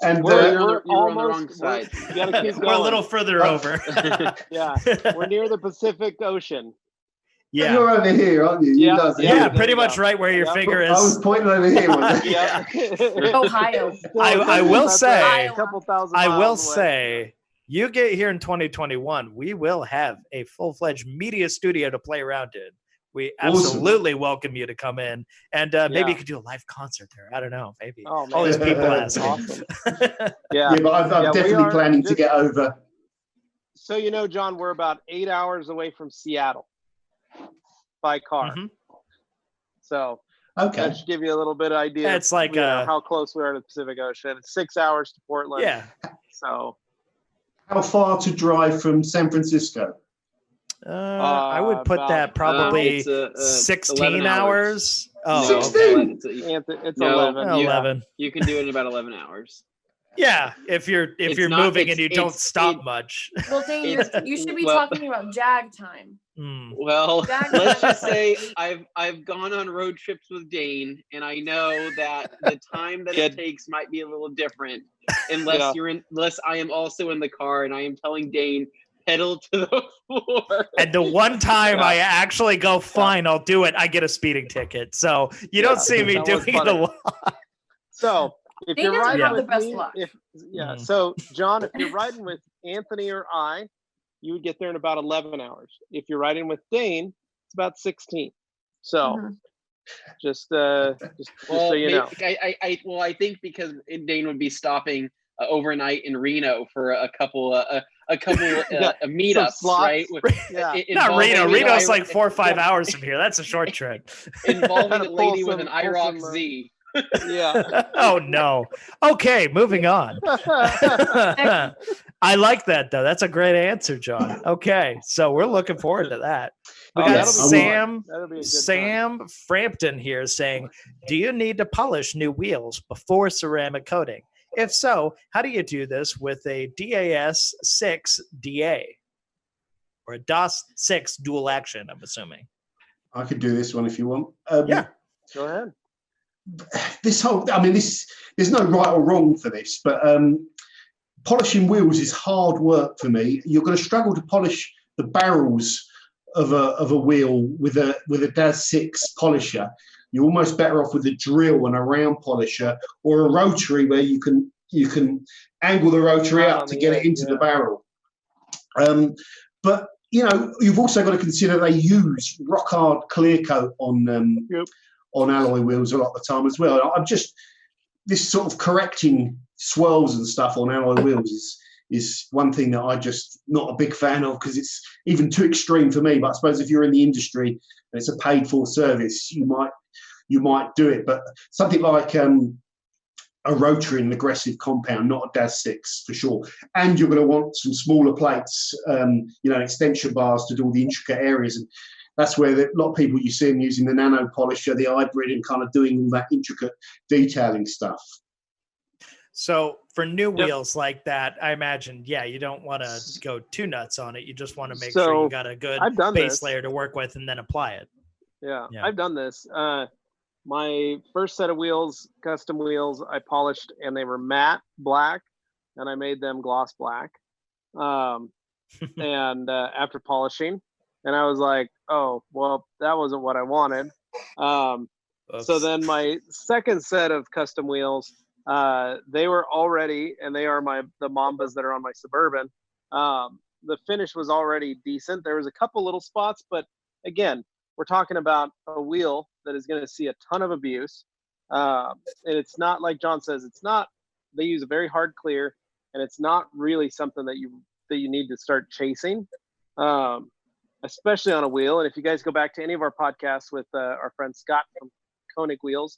And you're on the wrong side. You gotta keep we're a little further over. Yeah, we're near the Pacific Ocean. Yeah, you're over here, aren't you? Yeah, pretty much right where your finger is. I was pointing over here. Ohio. I will say, a couple thousand I will miles away. say, you get here in 2021, we will have a full-fledged media studio to play around in. We absolutely welcome you to come in, and maybe you could do a live concert there. I don't know, maybe. Oh, man. All these people That's asking. awesome. But I'm definitely planning to get over. So you know, John, we're about 8 hours away from Seattle by car. So that should give you a little bit of idea. It's like how close we are to the Pacific Ocean. It's 6 hours to Portland. Yeah. So how far to drive from San Francisco? I would put that probably 16 hours. Oh, 16? It's No, 11. 11. You can do it in about 11 hours. Yeah, if you're moving and you don't stop much. Well, Dane, you should be talking about Jag time. Well, let's just say I've gone on road trips with Dane, and I know that the time that it takes might be a little different unless I am also in the car and I am telling Dane pedal to the floor. And the one time I actually go, fine, I'll do it, I get a speeding ticket. So you don't see me doing it a lot. So if Dane you're riding have with the best me, luck. So John, if you're riding with Anthony or I, you would get there in about 11 hours. If you're riding with Dane, it's about 16. So just so you know. I think because Dane would be stopping overnight in Reno for a couple meetups, right? Not Reno. Reno's like 4 or 5 hours from here. That's a short trip. Involving a lady with an IROC Z. Oh no. Okay, moving on. I like that though. That's a great answer, John. Okay, so we're looking forward to that. We got Sam Frampton here saying, do you need to polish new wheels before ceramic coating? If so, how do you do this with a DAS 6 DA or a DAS 6 dual action, I'm assuming? I could do this one if you want. Yeah, go ahead. There's no right or wrong for this, but polishing wheels is hard work for me. You're going to struggle to polish the barrels of a wheel with a DAS 6 polisher, you're almost better off with a drill and a round polisher, or a rotary where you can angle the rotary up to get it into the barrel. But you know, you've also got to consider they use rock hard clear coat on alloy wheels a lot of the time as well. I'm just, this sort of correcting swirls and stuff on alloy wheels is one thing that I just not a big fan of, because it's even too extreme for me. But I suppose if you're in the industry and it's a paid for service, you might do it. But something like a rotary and an aggressive compound, not a DAS 6 for sure. And you're going to want some smaller plates, you know, extension bars to do all the intricate areas. And that's where a lot of people, you see them using the nano polisher, the hybrid, and kind of doing all that intricate detailing stuff. So for new wheels like that, I imagine, yeah, you don't want to go too nuts on it. You just want to make sure you got a good base layer to work with and then apply it. Yeah, I've done this. My first set of wheels, custom wheels, I polished and they were matte black, and I made them gloss black. And after polishing, and I was like, oh, well, that wasn't what I wanted. So then my second set of custom wheels, they were already, and they are the Mambas that are on my Suburban. The finish was already decent. There was a couple little spots, but again, we're talking about a wheel that is going to see a ton of abuse. And it's not, like John says, it's not, they use a very hard clear, and it's not really something that you need to start chasing, especially on a wheel. And if you guys go back to any of our podcasts with our friend Scott from Koenig Wheels,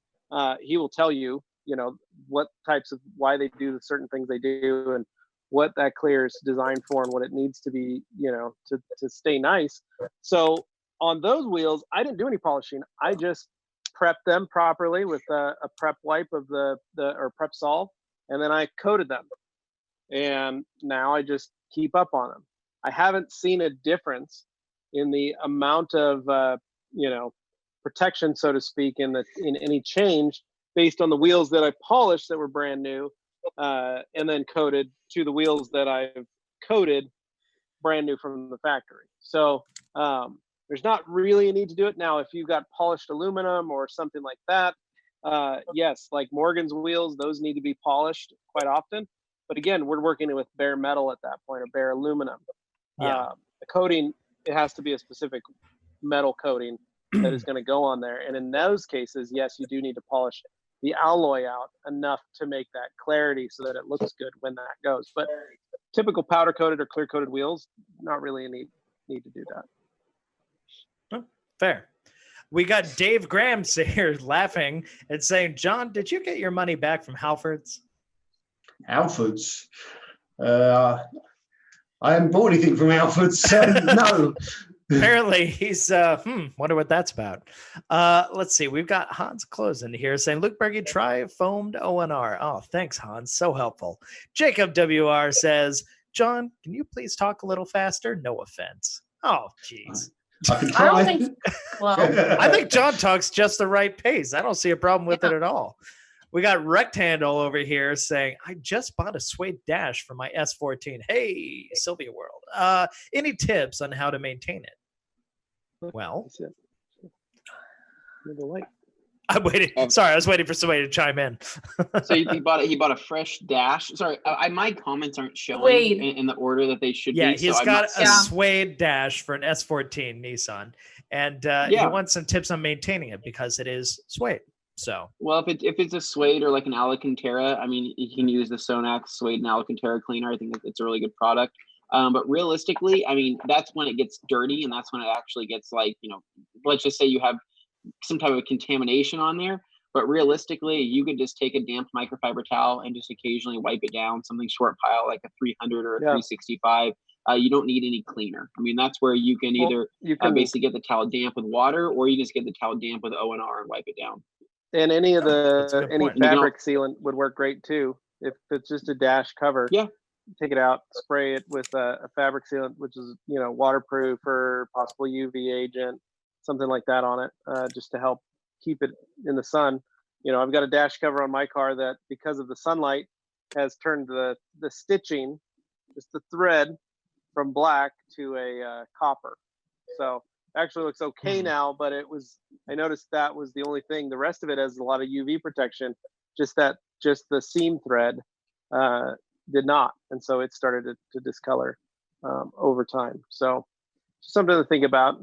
he will tell you, you know, what types of, why they do the certain things they do, and what that clear is designed for, and what it needs to be, you know, to stay nice. So on those wheels, I didn't do any polishing. I just prepped them properly with a prep wipe of or prep solve, and then I coated them. And now I just keep up on them. I haven't seen a difference in the amount of you know, protection, so to speak, in any change based on the wheels that I polished that were brand new, and then coated, to the wheels that I've coated brand new from the factory. So there's not really a need to do it. Now, if you've got polished aluminum or something like that, yes, like Morgan's wheels, those need to be polished quite often. But again, we're working with bare metal at that point, or bare aluminum. The coating, it has to be a specific metal coating that is going to go on there. And in those cases, yes, you do need to polish the alloy out enough to make that clarity so that it looks good when that goes. But typical powder coated or clear coated wheels, not really a need to do that. Fair. We got Dave Graham here laughing and saying, John, did you get your money back from Halfords? Halfords? I haven't bought anything from Halfords, so no. Apparently he's wonder what that's about. Let's see. We've got Hans closing here saying, Luke Berge, try foamed ONR. Oh, thanks, Hans. So helpful. Jacob WR says, John, can you please talk a little faster? No offense. Oh, geez. I can try. I don't think, well, I think John talks just the right pace. I don't see a problem with it at all. We got Rectandle over here saying, I just bought a suede dash for my S14. Hey, Sylvia World. Any tips on how to maintain it? Well, I'm waiting. Sorry, I was waiting for somebody to chime in. So he bought a fresh dash. Sorry, my comments aren't showing in the order that they should be. Yeah, he's got a suede dash for an S14 Nissan, and he wants some tips on maintaining it because it is suede. So, well, if it's a suede or like an Alcantara, I mean, you can use the Sonax suede and Alcantara cleaner. I think it's a really good product. But realistically, I mean, that's when it gets dirty, and that's when it actually gets, like, you know, let's just say you have some type of contamination on there. But realistically, you could just take a damp microfiber towel and just occasionally wipe it down, something short pile like a 300 or a 365. You don't need any cleaner. I mean, that's where you can either basically get the towel damp with water, or you just get the towel damp with ONR and wipe it down. And any fabric sealant would work great too. If it's just a dash cover, take it out, spray it with a fabric sealant, which is, you know, waterproof or possible UV agent, something like that on it, just to help keep it in the sun. You know, I've got a dash cover on my car that, because of the sunlight, has turned the stitching, just the thread, from black to a copper. So actually looks okay now, but I noticed that was the only thing. The rest of it has a lot of UV protection, just the seam thread did not. And so it started to discolor over time. So something to think about.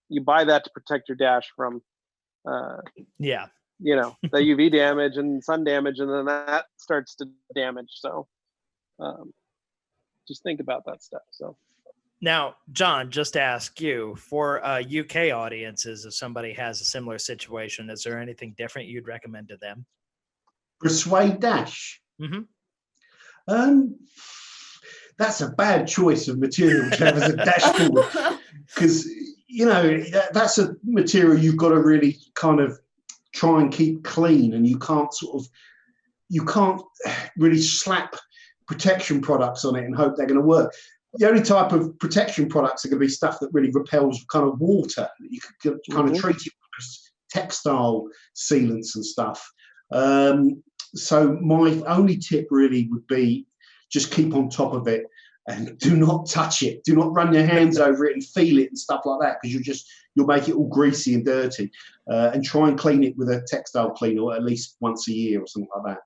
You buy that to protect your dash from the UV damage and sun damage, and then that starts to damage. So just think about that stuff. So now, John, just to ask you, for UK audiences, if somebody has a similar situation, is there anything different you'd recommend to them? For suede dash? That's a bad choice of material to have as a dashboard, because that's a material you've got to really kind of try and keep clean, and you can't really slap protection products on it and hope they're going to work. The only type of protection products are going to be stuff that really repels kind of water. You could kind of treat it with textile sealants and stuff. So my only tip really would be just keep on top of it and do not touch it. Do not run your hands over it and feel it and stuff like that, because you'll make it all greasy and dirty. And try and clean it with a textile cleaner at least once a year or something like that.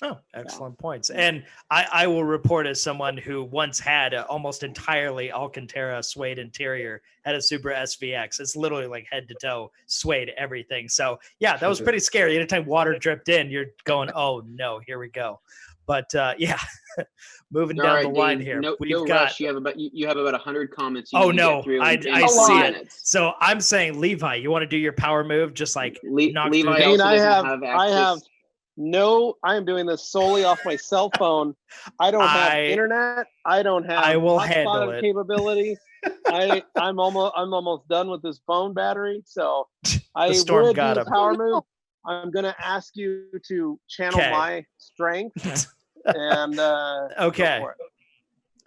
Oh, excellent points. And I will report, as someone who once had a almost entirely Alcantara suede interior, had a Subaru SVX. It's literally like head to toe suede everything. So yeah, that was pretty scary. Anytime water dripped in, you're going, oh no, here we go. But moving down the line here, we've got. Rush. You have about 100 comments. I see it. So I'm saying, Levi, you want to do your power move, just like knock Levi. Dane, I am doing this solely off my cell phone. I don't have internet. I don't have. I will handle it. Capability. I'm almost done with this phone battery. So I will do the power move. I'm going to ask you to channel my strength. And okay.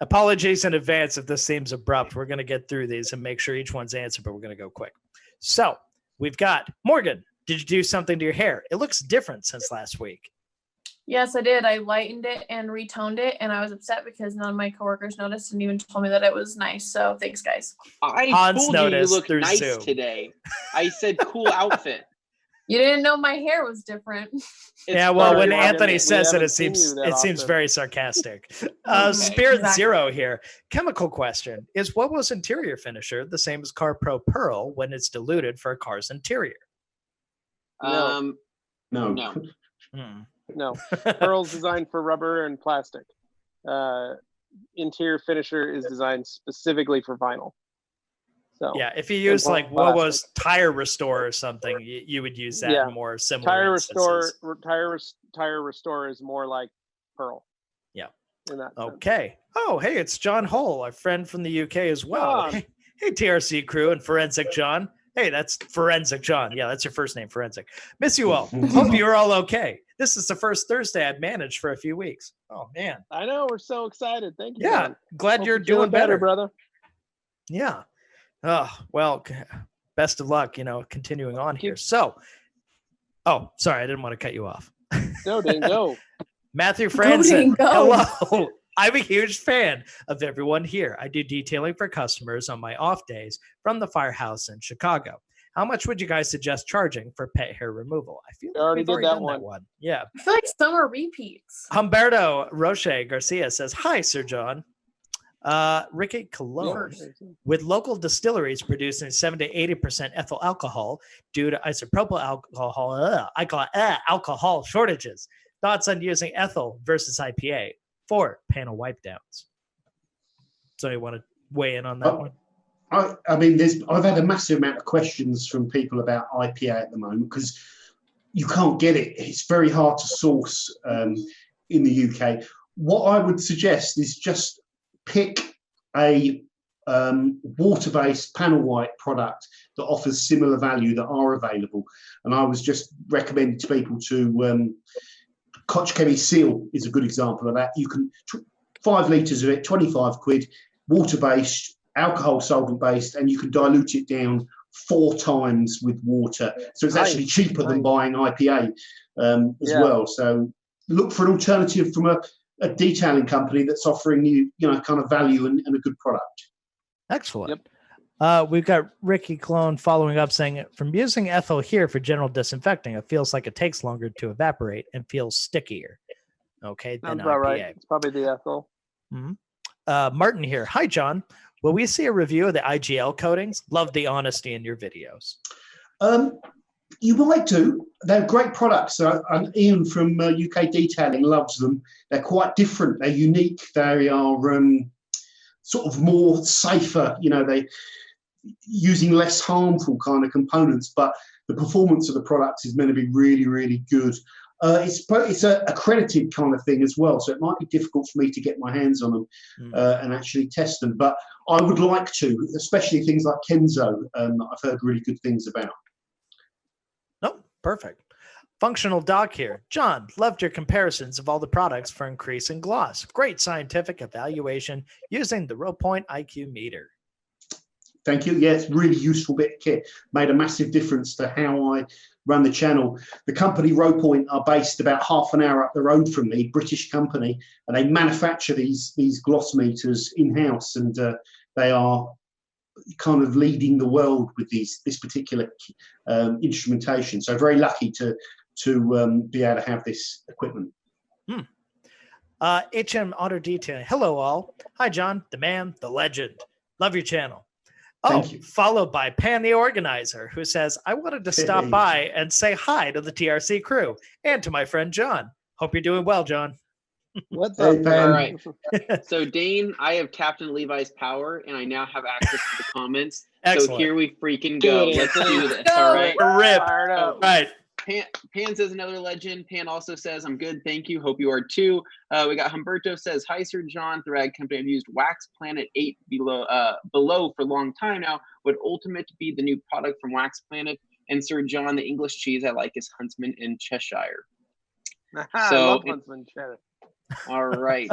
Apologies in advance if this seems abrupt. We're going to get through these and make sure each one's answered, but we're going to go quick. So we've got Morgan. Did you do something to your hair? It looks different since last week. Yes, I did. I lightened it and retoned it, and I was upset because none of my coworkers noticed and even told me that it was nice. So thanks, guys. I told you look nice today. I said cool outfit. You didn't know my hair was different. Yeah, well, when Anthony says it seems very sarcastic. Spirit Zero here. Chemical question. Is Wowo's interior finisher the same as Car Pro Pearl when it's diluted for a car's interior? No. Pearl's designed for rubber and plastic. Interior finisher is designed specifically for vinyl. So yeah, if you use like Wowo's Tire Restore or something, you would use that more similar. Tire Restore is more like Pearl. Yeah. In that okay. Sense. Oh, hey, it's John Hull, our friend from the UK as well. Hey, TRC crew and Forensic John. Hey, that's Forensic John. Yeah, that's your first name, Forensic. Miss you all. Hope you're all okay. This is the first Thursday I've managed for a few weeks. Oh, man. I know. We're so excited. Thank you. Yeah. Man. Glad you're doing better, brother. Yeah. Oh, well, best of luck, continuing on here. So, sorry, I didn't want to cut you off. No, Dane, go. Matthew Franson, hello. I'm a huge fan of everyone here. I do detailing for customers on my off days from the firehouse in Chicago. How much would you guys suggest charging for pet hair removal? I feel like we've already done that one. Yeah. I feel like some are repeats. Humberto Roche Garcia says, hi, Sir John. Ricky Cologne, with local distilleries producing 7 to 80% ethyl alcohol due to isopropyl alcohol shortages. Thoughts on using ethyl versus IPA for panel wipe downs? So you want to weigh in on that one? I mean, I've had a massive amount of questions from people about IPA at the moment because you can't get it. It's very hard to source in the UK. What I would suggest is just pick a water-based panel wipe product that offers similar value that are available. And I was just recommending to people to Koch Chemie Seal is a good example of that. You can 5 litres of it, 25 quid, water-based, alcohol solvent-based, and you can dilute it down 4 times with water. So it's actually cheaper than buying IPA as well. So look for an alternative from a detailing company that's offering you, kind of value and a good product. Excellent. We've got Ricky Clone following up saying, from using ethyl here for general disinfecting, it feels like it takes longer to evaporate and feels stickier. Okay, Sounds than about IPA. right. It's probably the ethyl. Martin here. Hi, John. Will we see a review of the IGL coatings? Love the honesty in your videos. You might do. They're great products. Ian from UK Detailing loves them. They're quite different. They're unique. They are sort of more safer. You know, they using less harmful kind of components, but the performance of the products is meant to be really, really good. It's a accredited kind of thing as well, so it might be difficult for me to get my hands on them and actually test them. But I would like to, especially things like Kenzo. I've heard really good things about. Oh, perfect. Functional Doc here. John, loved your comparisons of all the products for increasing gloss. Great scientific evaluation using the RowPoint IQ meter. Thank you. Yeah, it's really useful bit of kit. Made a massive difference to how I run the channel. The company RowPoint are based about half an hour up the road from me, British company, and they manufacture these gloss meters in-house, and they are kind of leading the world with this particular instrumentation. So very lucky to be able to have this equipment. HM Auto Detailing. Hello, all. Hi, John, the man, the legend. Love your channel. Thank you. Followed by Pan the Organizer, who says, I wanted to stop by and say hi to the TRC crew and to my friend John. Hope you're doing well, John. What's up, Pan? All right. So, Dane, I have Captain Levi's power, and I now have access to the comments. Excellent. So here we freaking go. Let's do this. All right. Rip. Oh, right. Pan says another legend. Pan also says, I'm good, thank you. Hope you are too. We got Humberto says, hi, Sir John. The rag company I've used Wax Planet 8 below for a long time now. Would Ultimate be the new product from Wax Planet? And Sir John, the English cheese I like is Huntsman in Cheshire. I love Huntsman Cheshire. All right.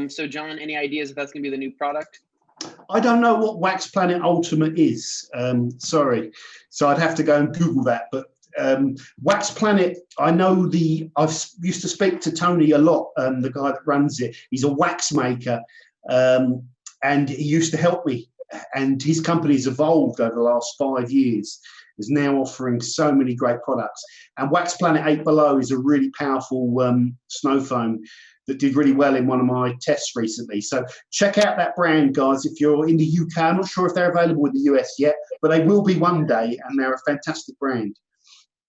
So John, any ideas if that's going to be the new product? I don't know what Wax Planet Ultimate is. Sorry. So I'd have to go and Google that. But Wax Planet, I know I've used to speak to Tony a lot, the guy that runs it. He's a wax maker, and he used to help me. And his company's evolved over the last 5 years. Is now offering so many great products. And Wax Planet 8 Below is a really powerful snow foam that did really well in one of my tests recently. So check out that brand, guys, if you're in the UK. I'm not sure if they're available in the US yet, but they will be one day, and they're a fantastic brand.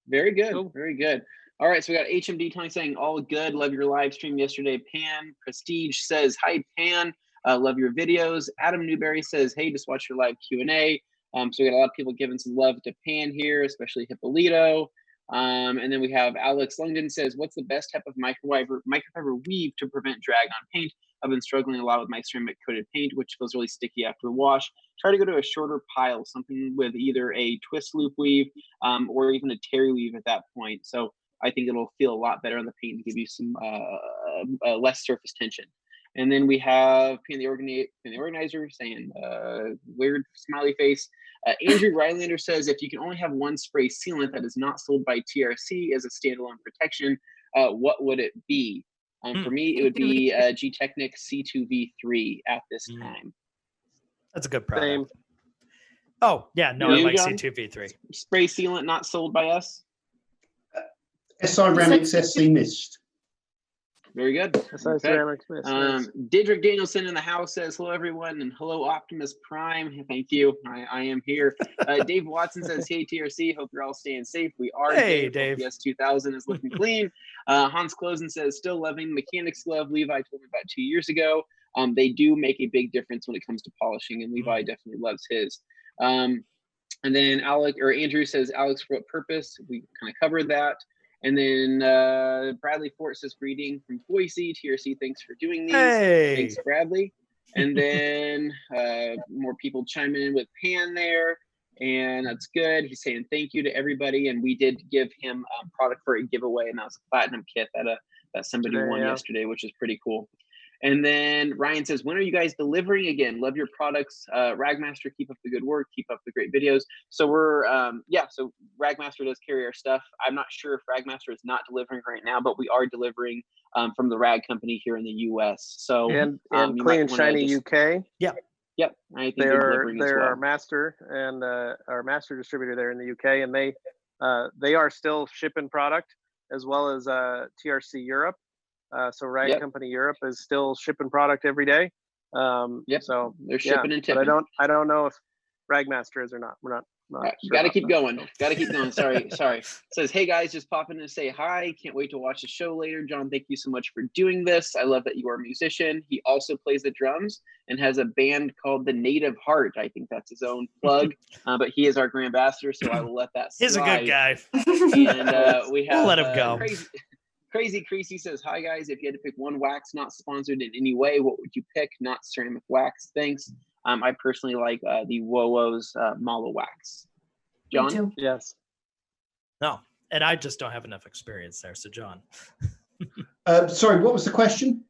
Very good. Very good. All right, so we got HMD Tony saying, all good. Love your live stream yesterday. Pan Prestige says, hi, Pan. Love your videos. Adam Newberry says, hey, just watch your live Q&A. So we got a lot of people giving some love to Pan here, especially Hippolito. And then we have Alex London says, what's the best type of microfiber weave to prevent drag on paint? I've been struggling a lot with my ceramic coated paint, which feels really sticky after wash. Try to go to a shorter pile, something with either a twist loop weave or even a terry weave at that point. So I think it'll feel a lot better on the paint and give you some less surface tension. And then we have the organizer saying weird smiley face. Andrew Rylander says, if you can only have one spray sealant that is not sold by TRC as a standalone protection, what would it be? For me, it would be G-Technic C2V3 at this time. That's a good product. Same. Oh, yeah. No, I like C2V3. Spray sealant not sold by us? SI Remix SC Mist. Very good. Okay. Didrik Danielson in the house says, hello, everyone, and hello, Optimus Prime. Thank you. I am here. Dave Watson says, hey, TRC, hope you're all staying safe. We are. Hey, Dave. Yes, 2000 is looking clean. Hans Closen says, still loving Mechanics Glove. Levi told me about 2 years ago. They do make a big difference when it comes to polishing, and Levi definitely loves his. And then Andrew says, Alex, for what purpose? We kind of covered that. And then Bradley Fort says, greeting from Boise. TRC, thanks for doing these. Hey. Thanks, Bradley. And then more people chiming in with Pan there. And that's good. He's saying thank you to everybody. And we did give him product for a giveaway. And that was a platinum kit that somebody won yesterday, which is pretty cool. And then Ryan says, when are you guys delivering again? Love your products. Ragmaster, keep up the good work. Keep up the great videos. So we're, so Ragmaster does carry our stuff. I'm not sure if Ragmaster is not delivering right now, but we are delivering from the Rag Company here in the US. So and Clean and Shiny UK. Yeah. Yep, I think they're delivering as well. our master and our master distributor there in the UK, and they are still shipping product, as well as TRC Europe. So Rag Company Europe is still shipping product every day. So they're shipping and tipping. But I don't know if Ragmaster is or not. We're not sure. Gotta keep going. Sorry. It says, hey guys, just popping in to say hi. Can't wait to watch the show later. John, thank you so much for doing this. I love that you are a musician. He also plays the drums and has a band called The Native Heart. I think that's his own plug. But he is our grand ambassador, so I will let that slide. He's a good guy. And we have we'll let him go. Crazy Creasy says, hi guys, if you had to pick one wax not sponsored in any way, what would you pick? Not ceramic wax. Thanks. I personally like the Wowo's Mala wax. John? Me too. Yes. No, and I just don't have enough experience there. So, John. Sorry, what was the question?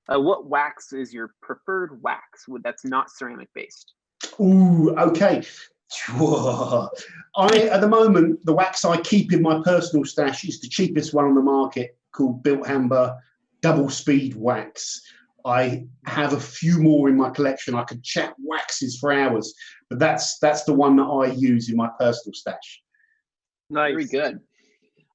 What wax is your preferred wax that's not ceramic based? Ooh, okay. At the moment, the wax I keep in my personal stash is the cheapest one on the market, called Built Hamber Double Speed Wax. I have a few more in my collection. I could chat waxes for hours, but that's the one that I use in my personal stash. Nice. Very good.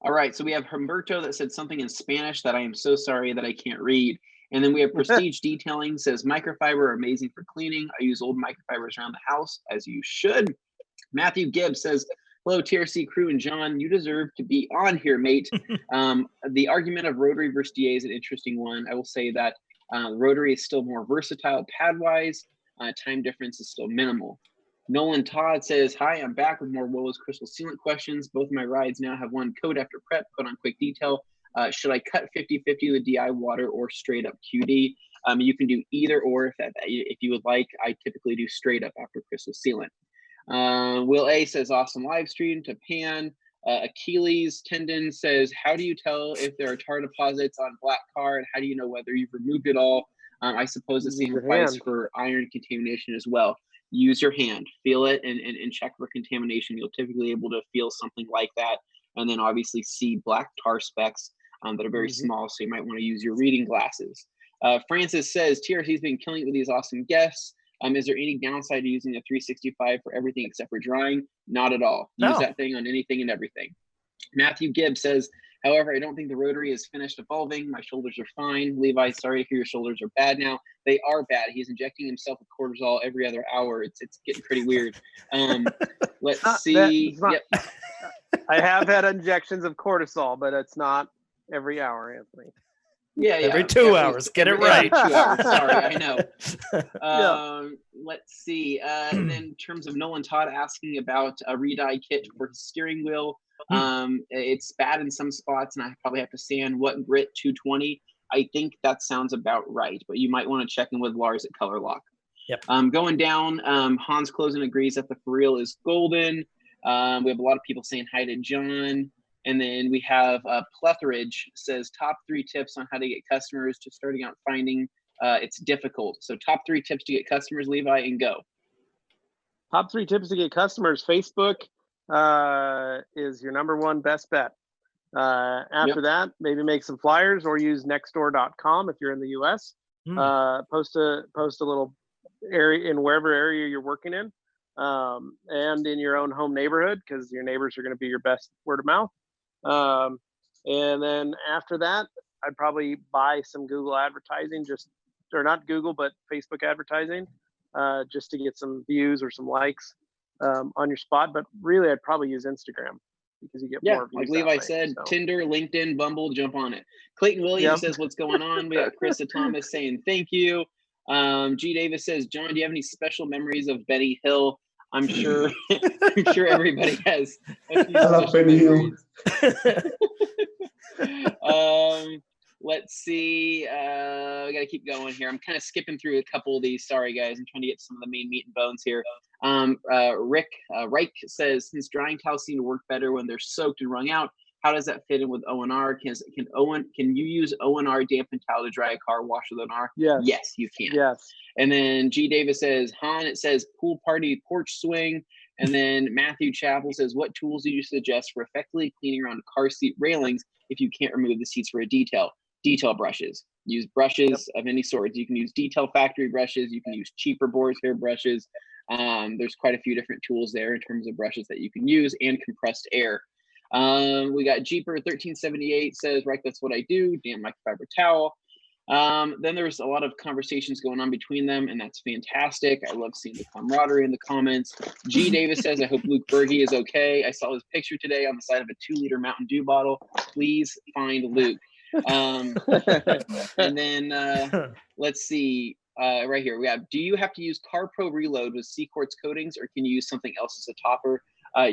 All right, so we have Humberto that said something in Spanish that I am so sorry that I can't read. And then we have Prestige Detailing says, microfiber are amazing for cleaning. I use old microfibers around the house, as you should. Matthew Gibbs says, hello, TRC crew and John. You deserve to be on here, mate. The argument of Rotary versus DA is an interesting one. I will say that Rotary is still more versatile pad-wise. Time difference is still minimal. Nolan Todd says, hi, I'm back with more Wowo's crystal sealant questions. Both of my rides now have one coat after prep, put on quick detail. Should I cut 50-50 with DI water or straight up QD? You can do either or if you would like. I typically do straight up after crystal sealant. Will A says, awesome live stream. To Pan. Achilles Tendon says, how do you tell if there are tar deposits on black car, and how do you know whether you've removed it all? I suppose the same applies for iron contamination as well. Use your hand, feel it, and check for contamination. You'll typically be able to feel something like that, and then obviously see black tar specks that are very small, so you might want to use your reading glasses. Francis says, TRC's been killing it with these awesome guests. Is there any downside to using a 365 for everything except for drying? Not at all. Use that thing on anything and everything. Matthew Gibbs says, however, I don't think the Rotary is finished evolving. My shoulders are fine. Levi, sorry to hear your shoulders are bad now. They are bad. He's injecting himself with cortisol every other hour. It's getting pretty weird. Let's see. I have had injections of cortisol, but it's not every hour, Anthony. Yeah, every 2 hours. Get it right. 2 hours. Sorry, I know. Let's see. And then in terms of Nolan Todd asking about a re-dye kit for his steering wheel, it's bad in some spots, and I probably have to sand what grit 220. I think that sounds about right, but you might want to check in with Lars at Color Lock. Yep. Going down, Hans Closen agrees that the for real is golden. We have a lot of people saying hi to John. And then we have Pletherage says top 3 tips on how to get customers. Just starting out finding it's difficult. So top 3 tips to get customers, Levi, and go. Top 3 tips to get customers. Facebook is your #1 best bet. After that, maybe make some flyers or use nextdoor.com if you're in the US. Post a little area in wherever area you're working in, and in your own home neighborhood, because your neighbors are going to be your best word of mouth. And then after that, I'd probably buy some Google advertising, or not Google, but Facebook advertising, just to get some views or some likes on your spot. But really, I'd probably use Instagram because you get more views. Like Levi said, Tinder, LinkedIn, Bumble, jump on it. Clayton Williams says, what's going on? We got Krista Thomas saying thank you. G. Davis says, John, do you have any special memories of Benny Hill? I'm sure everybody has. I love Benny Hill. Let's see. We got to keep going here. I'm kind of skipping through a couple of these. Sorry, guys. I'm trying to get some of the main meat and bones here. Rick Reich says, since drying towels seem to work better when they're soaked and wrung out, how does that fit in with ONR? Can you use ONR dampened towel to dry a car wash with ONR? Yes, you can. Yes. And then G. Davis says, Han, it says pool party porch swing. And then Matthew Chappell says, what tools do you suggest for effectively cleaning around car seat railings if you can't remove the seats for a detail? detail brushes. Use brushes of any sort. You can use detail factory brushes. You can use cheaper boar's hair brushes. There's quite a few different tools there in terms of brushes that you can use, and compressed air. We got Jeeper 1378 says, right, that's what I do. Damn microfiber towel. Then there's a lot of conversations going on between them, and that's fantastic. I love seeing the camaraderie in the comments. G Davis says, I hope Luke Berge is okay. I saw his picture today on the side of a 2-liter Mountain Dew bottle. Please find Luke. And then let's see, right here we have, do you have to use CarPro Reload with C-Quartz coatings, or can you use something else as a topper?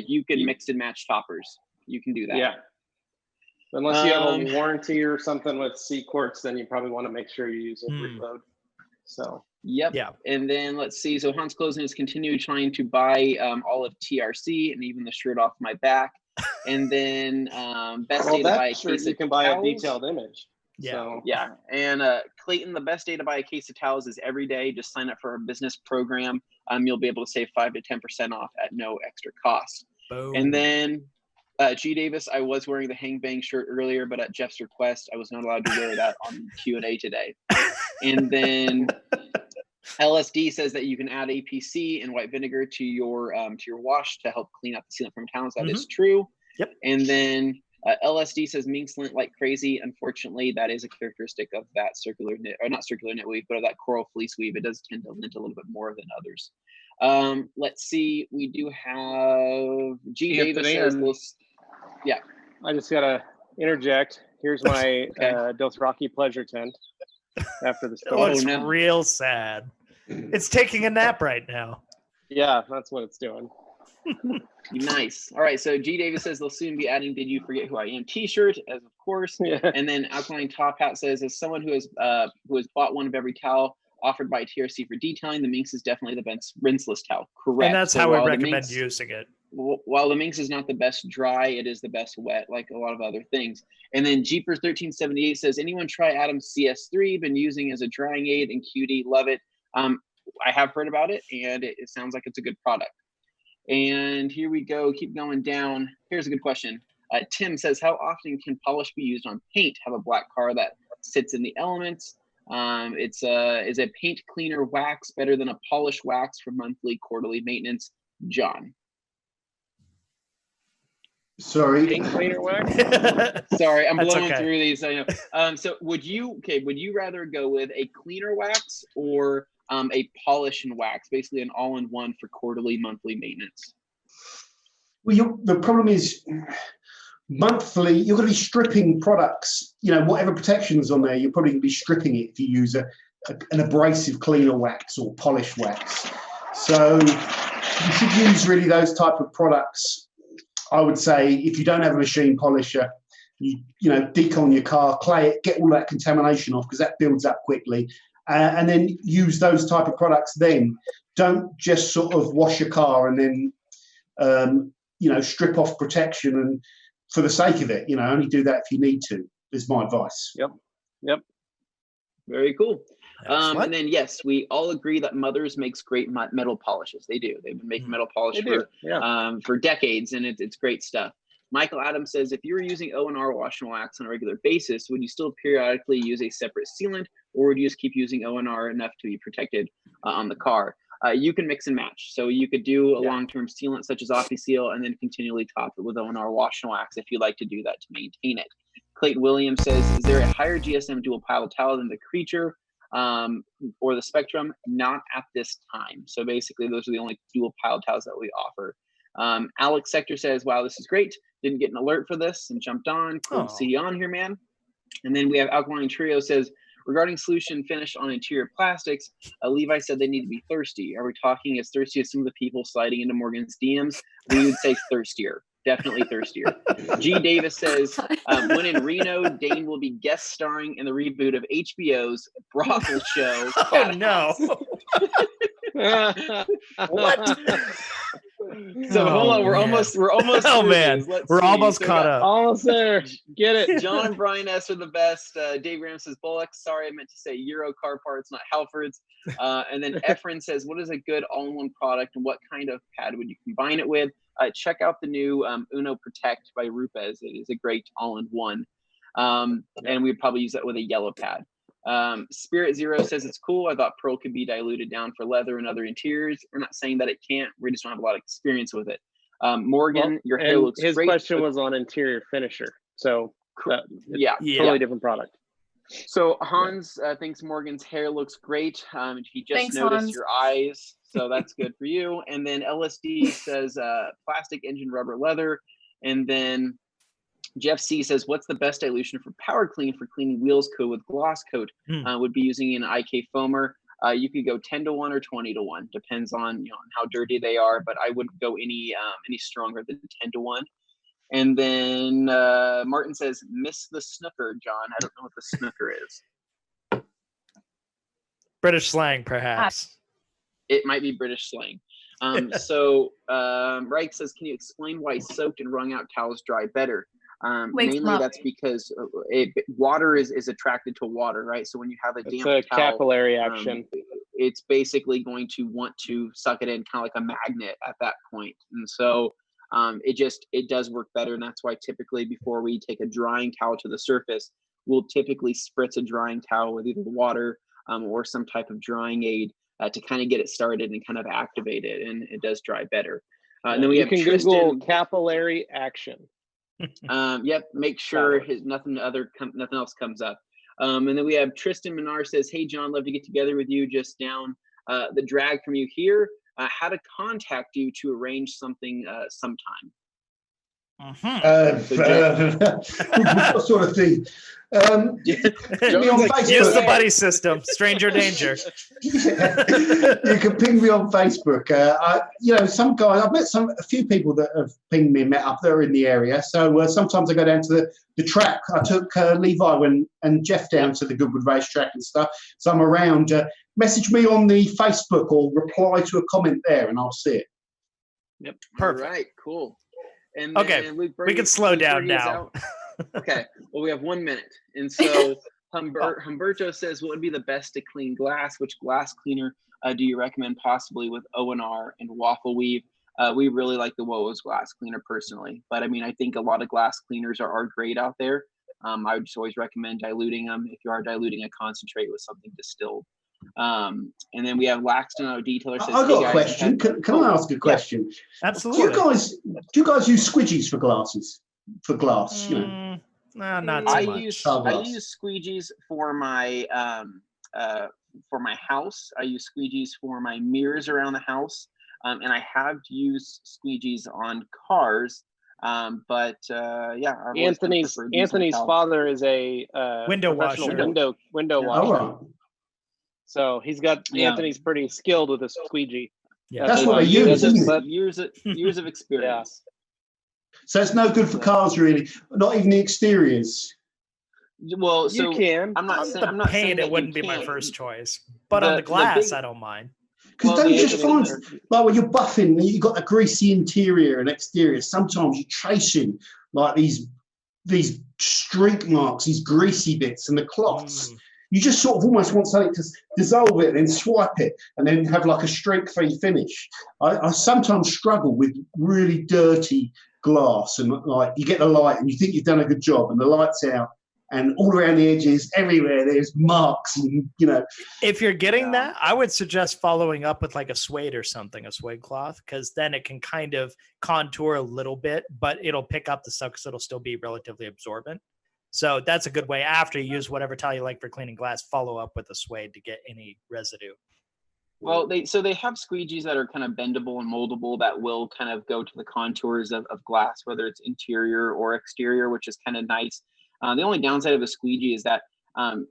You can mix and match toppers. You can do that. Yeah. Unless you have a warranty or something with C-Quartz, then you probably want to make sure you use a Reload. So yep. Yeah. And then let's see. So Hans Closen has continued trying to buy all of TRC and even the shirt off my back. And then best day to buy a case you can buy a detailed image. Yeah. So. Yeah. And Clayton, the best day to buy a case of towels is every day. Just sign up for our business program. You'll be able to save 5 to 10% off at no extra cost. Boom. And then G Davis, I was wearing the Hang Bang shirt earlier, but at Jeff's request, I was not allowed to wear that on Q&A today. And then LSD says that you can add APC and white vinegar to your wash to help clean up the sealant from towels. That is true. Yep. And then LSD says Minx lint like crazy. Unfortunately, that is a characteristic of that circular knit, or not circular knit weave, but of that coral fleece weave. It does tend to lint a little bit more than others. Let's see. We do have G Davis says, yeah. I just gotta interject. Here's my Dothraki pleasure tent after the storm. Oh, it's real sad. It's taking a nap right now. Yeah, that's what it's doing. Nice. All right. So G Davis says they'll soon be adding "Did You Forget Who I Am" T-shirt, as of course. Yeah. And then Alkaline Top Hat says, as someone who has bought one of every towel offered by TRC for detailing, the Minx is definitely the best rinseless towel. Correct. And that's how we recommend using it. While the Minx is not the best dry, it is the best wet, like a lot of other things. And then Jeepers 1378 says, anyone try Adam's CS3? Been using as a drying aid and QD. Love it. I have heard about it, and it sounds like it's a good product. And here we go. Keep going down. Here's a good question. Tim says, how often can polish be used on paint? Have a black car that sits in the elements. Is a paint cleaner wax better than a polish wax for monthly, quarterly maintenance? John. Sorry. Paint cleaner wax? Sorry, I'm blowing through these. I know. So would you rather go with a cleaner wax or a polish and wax, basically an all-in-one for quarterly, monthly maintenance? Well, the problem is monthly, you're going to be stripping products, whatever protection's on there, you're probably going to be stripping it if you use an abrasive cleaner wax or polish wax. So you should use really those type of products. I would say if you don't have a machine polisher, you decon your car, clay it, get all that contamination off because that builds up quickly. And then use those type of products then. Don't just sort of wash your car and then, strip off protection and for the sake of it, only do that if you need to, is my advice. Yep. Very cool. And then, yes, we all agree that Mothers makes great metal polishes. They do. They've been making metal polish for decades, and it's great stuff. Michael Adams says, if you were using O&R wash and wax on a regular basis, would you still periodically use a separate sealant, or would you just keep using O&R enough to be protected on the car? You can mix and match. So you could do a long-term sealant such as OptiSeal and then continually top it with O&R wash and wax if you like to do that to maintain it. Clayton Williams says, is there a higher GSM dual pile towel than the Creature or the Spectrum? Not at this time. So basically, those are the only dual pile towels that we offer. Alex Sector says, wow, this is great. Didn't get an alert for this and jumped on. Cool to see you on here, man. And then we have Alkaline Trio says, regarding solution finish on interior plastics, Levi said they need to be thirsty. Are we talking as thirsty as some of the people sliding into Morgan's DMs? We would say thirstier. Definitely thirstier. G. Davis says, when in Reno, Dane will be guest starring in the reboot of HBO's brothel show. Oh, no. What? So hold on, we're almost. Oh man, we're almost caught up. Almost there. Get it. John and Brian S are the best. Dave Graham says Bullocks. Sorry, I meant to say Euro car parts, not Halfords. And then Efren says, what is a good all-in-one product, and what kind of pad would you combine it with? Check out the new Uno Protect by Rupes. It is a great all-in-one. And we'd probably use that with a yellow pad. Spirit Zero says it's cool. I thought pearl could be diluted down for leather and other interiors. We're not saying that it can't. We just don't have a lot of experience with it. Morgan, your hair looks his great. His question was on interior finisher. So yeah, totally different product. So Hans thinks Morgan's hair looks great. He just noticed Hans. your eyes, so that's good for you. And then LSD says plastic, engine, rubber, leather. And then Jeff C says, what's the best dilution for power clean for cleaning wheels coat with gloss coat? Would be using an IK foamer. You could go 10-1 or 20-1, depends on on how dirty they are, but I wouldn't go any stronger than 10-1. And then Martin says, miss the snooker, John. I don't know what the snooker is. British slang, perhaps. It might be British slang. So Reich says, can you explain why soaked and wrung out towels dry better? Mainly that's because water is attracted to water, right? So when you have a damp towel, capillary action. It's basically going to want to suck it in kind of like a magnet at that point. And so it does work better. And that's why typically before we take a drying towel to the surface, we'll typically spritz a drying towel with either water or some type of drying aid to kind of get it started and kind of activate it. And it does dry better. And then we have Tristan. Google capillary action. Yep. Make sure nothing else comes up. And then we have Tristan Minar says, hey, John, love to get together with you just down the drag from you here. How to contact you to arrange something sometime. What sort of thing? Ping me on Facebook. Use the buddy system. Stranger danger. You can ping me on Facebook. Some guys. I've met a few people that have pinged me and met up that are in the area. So sometimes I go down to the track. I took Levi and Jeff down to the Goodwood racetrack and stuff. So I'm around. Message me on the Facebook or reply to a comment there, and I'll see it. Yep. Perfect. All right. Cool. And okay, we can slow down now. Okay, well, we have 1 minute. And so Humberto says, what would be the best to clean glass? Which glass cleaner do you recommend possibly with O&R and waffle weave? We really like the Wowo's glass cleaner personally. But I mean, I think a lot of glass cleaners are great out there. I would just always recommend diluting them if you are diluting a concentrate with something distilled. And then we have Laxton Detailer says, I've got a question. Can I ask a question? Yeah, absolutely. Do you guys use squidgies for glasses? For glass, No, not so much. I use squeegees for my house. I use squeegees for my mirrors around the house, and I have used squeegees on cars. But Anthony's father is a window washer. Window washer. So he's got Anthony's pretty skilled with a squeegee. Yeah, that's what I use, isn't it? Years of experience. So it's no good for cars, really. Not even the exteriors. Well, so you can. I'm not saying it wouldn't be my first choice, but on the glass, I don't mind. Because don't you just find, like when you're buffing, you've got a greasy interior and exterior. Sometimes you're chasing like these streak marks, these greasy bits, and the cloths. You just sort of almost want something to dissolve it and then swipe it and then have like a streak-free finish. I sometimes struggle with really dirty glass, and like you get the light and you think you've done a good job and the light's out and all around the edges, everywhere there's marks, and If you're getting that, I would suggest following up with like a suede or something, a suede cloth, because then it can kind of contour a little bit, but it'll pick up the stuff because it'll still be relatively absorbent. So that's a good way. After you use whatever towel you like for cleaning glass, follow up with a suede to get any residue. Well, they have squeegees that are kind of bendable and moldable that will kind of go to the contours of glass, whether it's interior or exterior, which is kind of nice. The only downside of a squeegee is that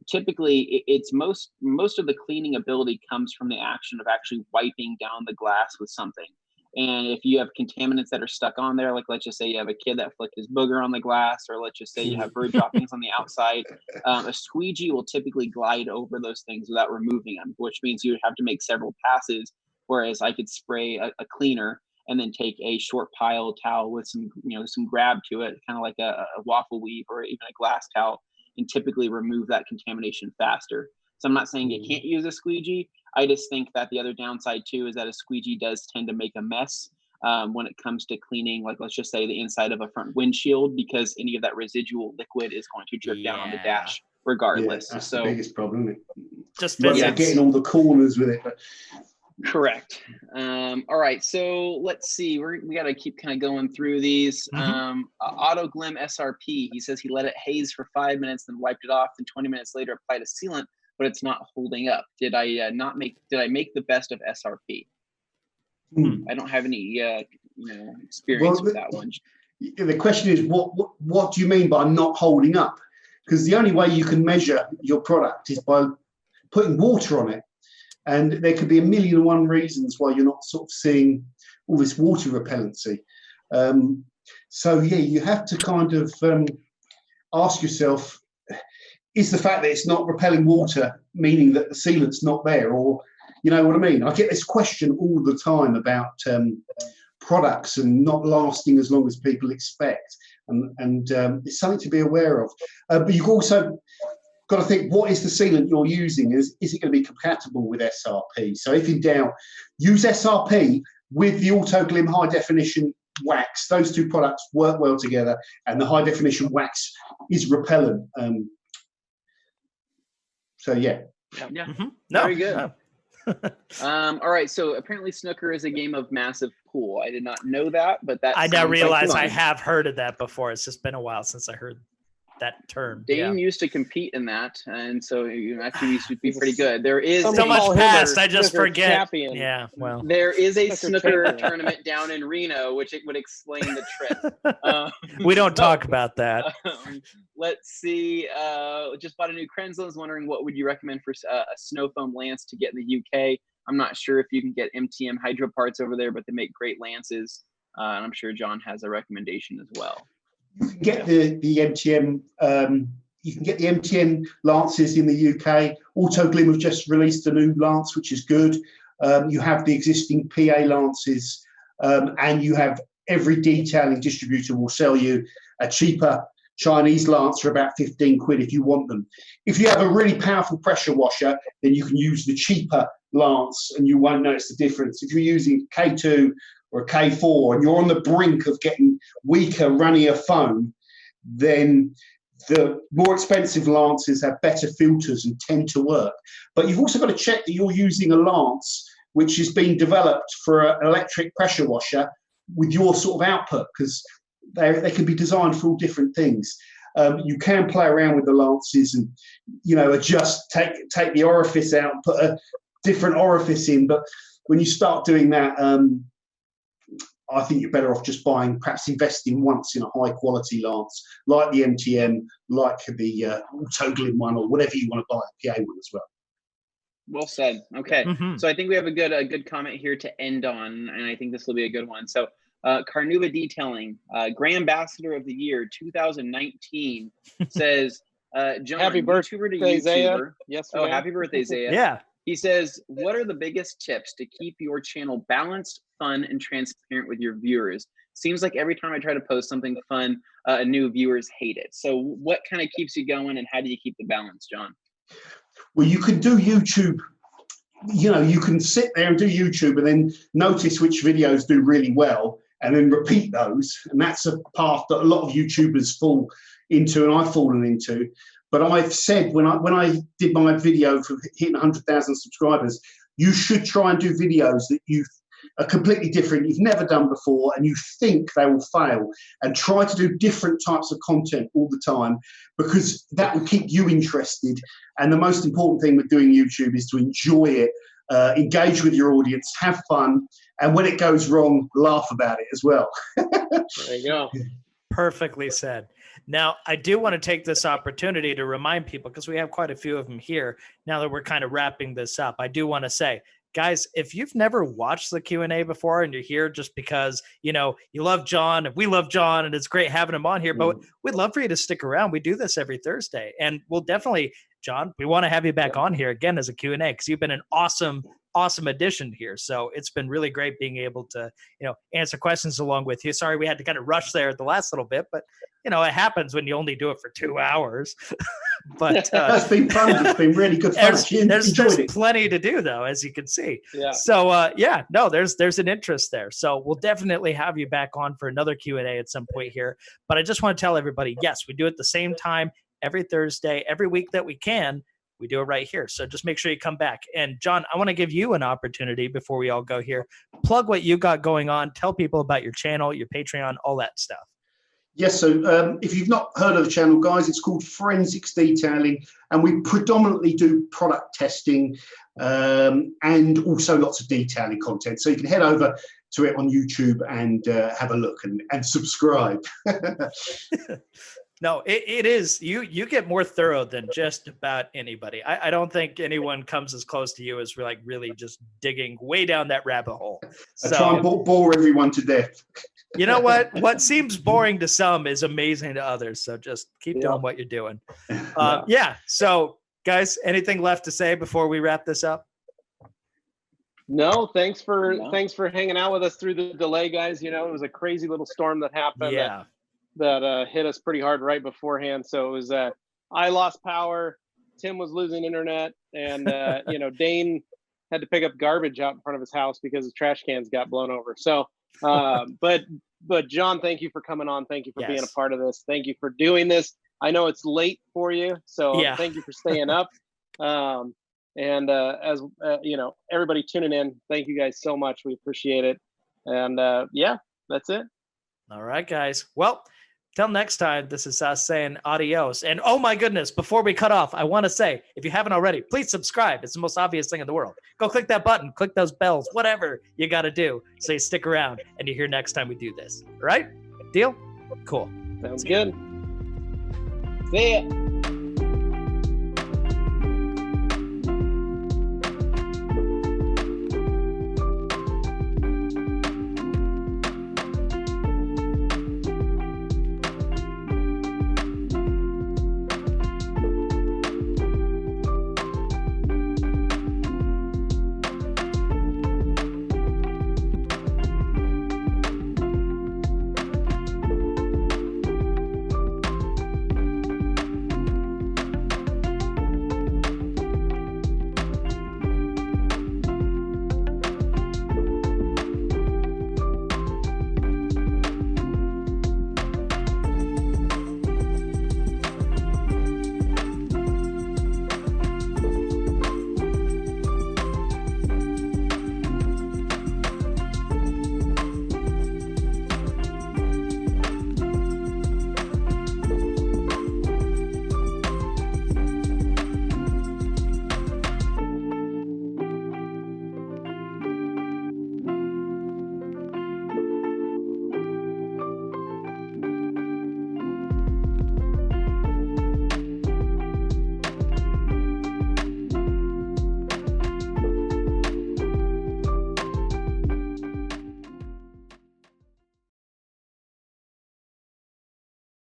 typically it's most of the cleaning ability comes from the action of actually wiping down the glass with something. And if you have contaminants that are stuck on there, like let's just say you have a kid that flicked his booger on the glass, or let's just say you have bird droppings on the outside, a squeegee will typically glide over those things without removing them, which means you would have to make several passes. Whereas I could spray a cleaner and then take a short pile towel with some grab to it, kind of like a waffle weave or even a glass towel, and typically remove that contamination faster. So I'm not saying you can't use a squeegee. I just think that the other downside too is that a squeegee does tend to make a mess when it comes to cleaning, like let's just say the inside of a front windshield, because any of that residual liquid is going to drip down on the dash regardless. Yeah, that's so the biggest problem, isn't it? Just getting all the corners with it. But. Correct. All right, so let's see. We got to keep kind of going through these. Auto Glim SRP. He says he let it haze for 5 minutes, then wiped it off, and 20 minutes later applied a sealant, but it's not holding up. Did I make the best of SRP? I don't have any experience with that one. The question is, what do you mean by not holding up? Because the only way you can measure your product is by putting water on it. And there could be a million and one reasons why you're not sort of seeing all this water repellency. So yeah, you have to kind of ask yourself, is the fact that it's not repelling water meaning that the sealant's not there? Or, you know what I mean? I get this question all the time about products and not lasting as long as people expect. And it's something to be aware of. But you've also got to think, what is the sealant you're using? Is it going to be compatible with SRP? So if in doubt, use SRP with the Auto Glim high definition wax. Those two products work well together, and the high definition wax is repellent. So yeah. Very good. All right, so apparently snooker is a game of massive pool. I did not know that, but that I now realize I have heard of that before. It's just been a while since I heard that term. Dane used to compete in that, and so actually used to be pretty good. There is so much past, I just forget. Champion. Yeah, well, there is a snooker tournament down in Reno, which it would explain the trick. We don't talk about that. Let's see. Just bought a new Krenzel. Is wondering what would you recommend for a snow foam lance to get in the UK. I'm not sure if you can get MTM hydro parts over there, but they make great lances. And I'm sure John has a recommendation as well. You can get the MTM. You can get the MTN lances in the UK. Auto Glim have just released a new lance, which is good. You have the existing PA lances, and you have every detailing distributor will sell you a cheaper Chinese lance for about 15 quid if you want them. If you have a really powerful pressure washer, then you can use the cheaper lance and you won't notice the difference. If you're using K2 or a K4 and you're on the brink of getting weaker, runnier foam, then the more expensive lances have better filters and tend to work. But you've also got to check that you're using a lance which has been developed for an electric pressure washer with your sort of output, because they can be designed for all different things. You can play around with the lances and, adjust, take the orifice out and put a different orifice in. But when you start doing that, I think you're better off just perhaps investing once in a high quality lance, like the MTM, like the Auto Glim one, or whatever you want to buy, a PA one as well. Well said. Okay. So I think we have a good comment here to end on, and I think this will be a good one. So Carnuva Detailing, Grand Ambassador of the Year 2019 says, John, happy birthday, YouTuber. Yes. Oh, happy birthday, Zaya. Yeah. He says, what are the biggest tips to keep your channel balanced, fun, and transparent with your viewers? Seems like every time I try to post something fun, new viewers hate it. So what kind of keeps you going, and how do you keep the balance, John? Well, you can do YouTube. You can sit there and do YouTube and then notice which videos do really well and then repeat those. And that's a path that a lot of YouTubers fall into, and I've fallen into. But I've said when I did my video for hitting 100,000 subscribers, you should try and do videos that you are completely different, you've never done before, and you think they will fail. And try to do different types of content all the time, because that will keep you interested. And the most important thing with doing YouTube is to enjoy it, engage with your audience, have fun, and when it goes wrong, laugh about it as well. There you go. Perfectly said. Now, I do want to take this opportunity to remind people, because we have quite a few of them here, now that we're kind of wrapping this up, I do want to say, guys, if you've never watched the Q&A before and you're here just because, you love John and we love John and it's great having him on here, but we'd love for you to stick around. We do this every Thursday, and we'll definitely, John, we want to have you back on here again as a Q&A, because you've been an awesome addition here. So it's been really great being able to, answer questions along with you. Sorry, we had to kind of rush there at the last little bit, but it happens when you only do it for 2 hours. But that's been fun. It's been really good fun. There's plenty to do, though, as you can see. Yeah. So there's an interest there. So we'll definitely have you back on for another Q&A at some point here. But I just want to tell everybody, yes, we do it the same time every Thursday, every week that we can. We do it right here. So just make sure you come back. And John, I want to give you an opportunity before we all go here. Plug what you got going on. Tell people about your channel, your Patreon, all that stuff. Yes, so if you've not heard of the channel, guys, it's called Forensics Detailing, and we predominantly do product testing and also lots of detailing content. So you can head over to it on YouTube and have a look and subscribe. No, it is. You get more thorough than just about anybody. I don't think anyone comes as close to you as we're like really just digging way down that rabbit hole. I try and bore everyone to death. You know what? What seems boring to some is amazing to others. So just keep doing what you're doing. So, guys, anything left to say before we wrap this up? No, thanks for hanging out with us through the delay, guys. You know, it was a crazy little storm that happened. Yeah. That hit us pretty hard right beforehand. So it was I lost power, Tim was losing internet, and Dane had to pick up garbage out in front of his house because his trash cans got blown over. So but John, thank you for coming on. Thank you for being a part of this. Thank you for doing this. I know it's late for you, so thank you for staying up. And as everybody tuning in, thank you guys so much. We appreciate it. And that's it. All right, guys. Well, till next time, this is us saying adios. And oh my goodness, before we cut off, I want to say, if you haven't already, please subscribe. It's the most obvious thing in the world. Go click that button, click those bells, whatever you got to do. So you stick around and you're here next time we do this. All right? Deal? Cool. Sounds good. See ya.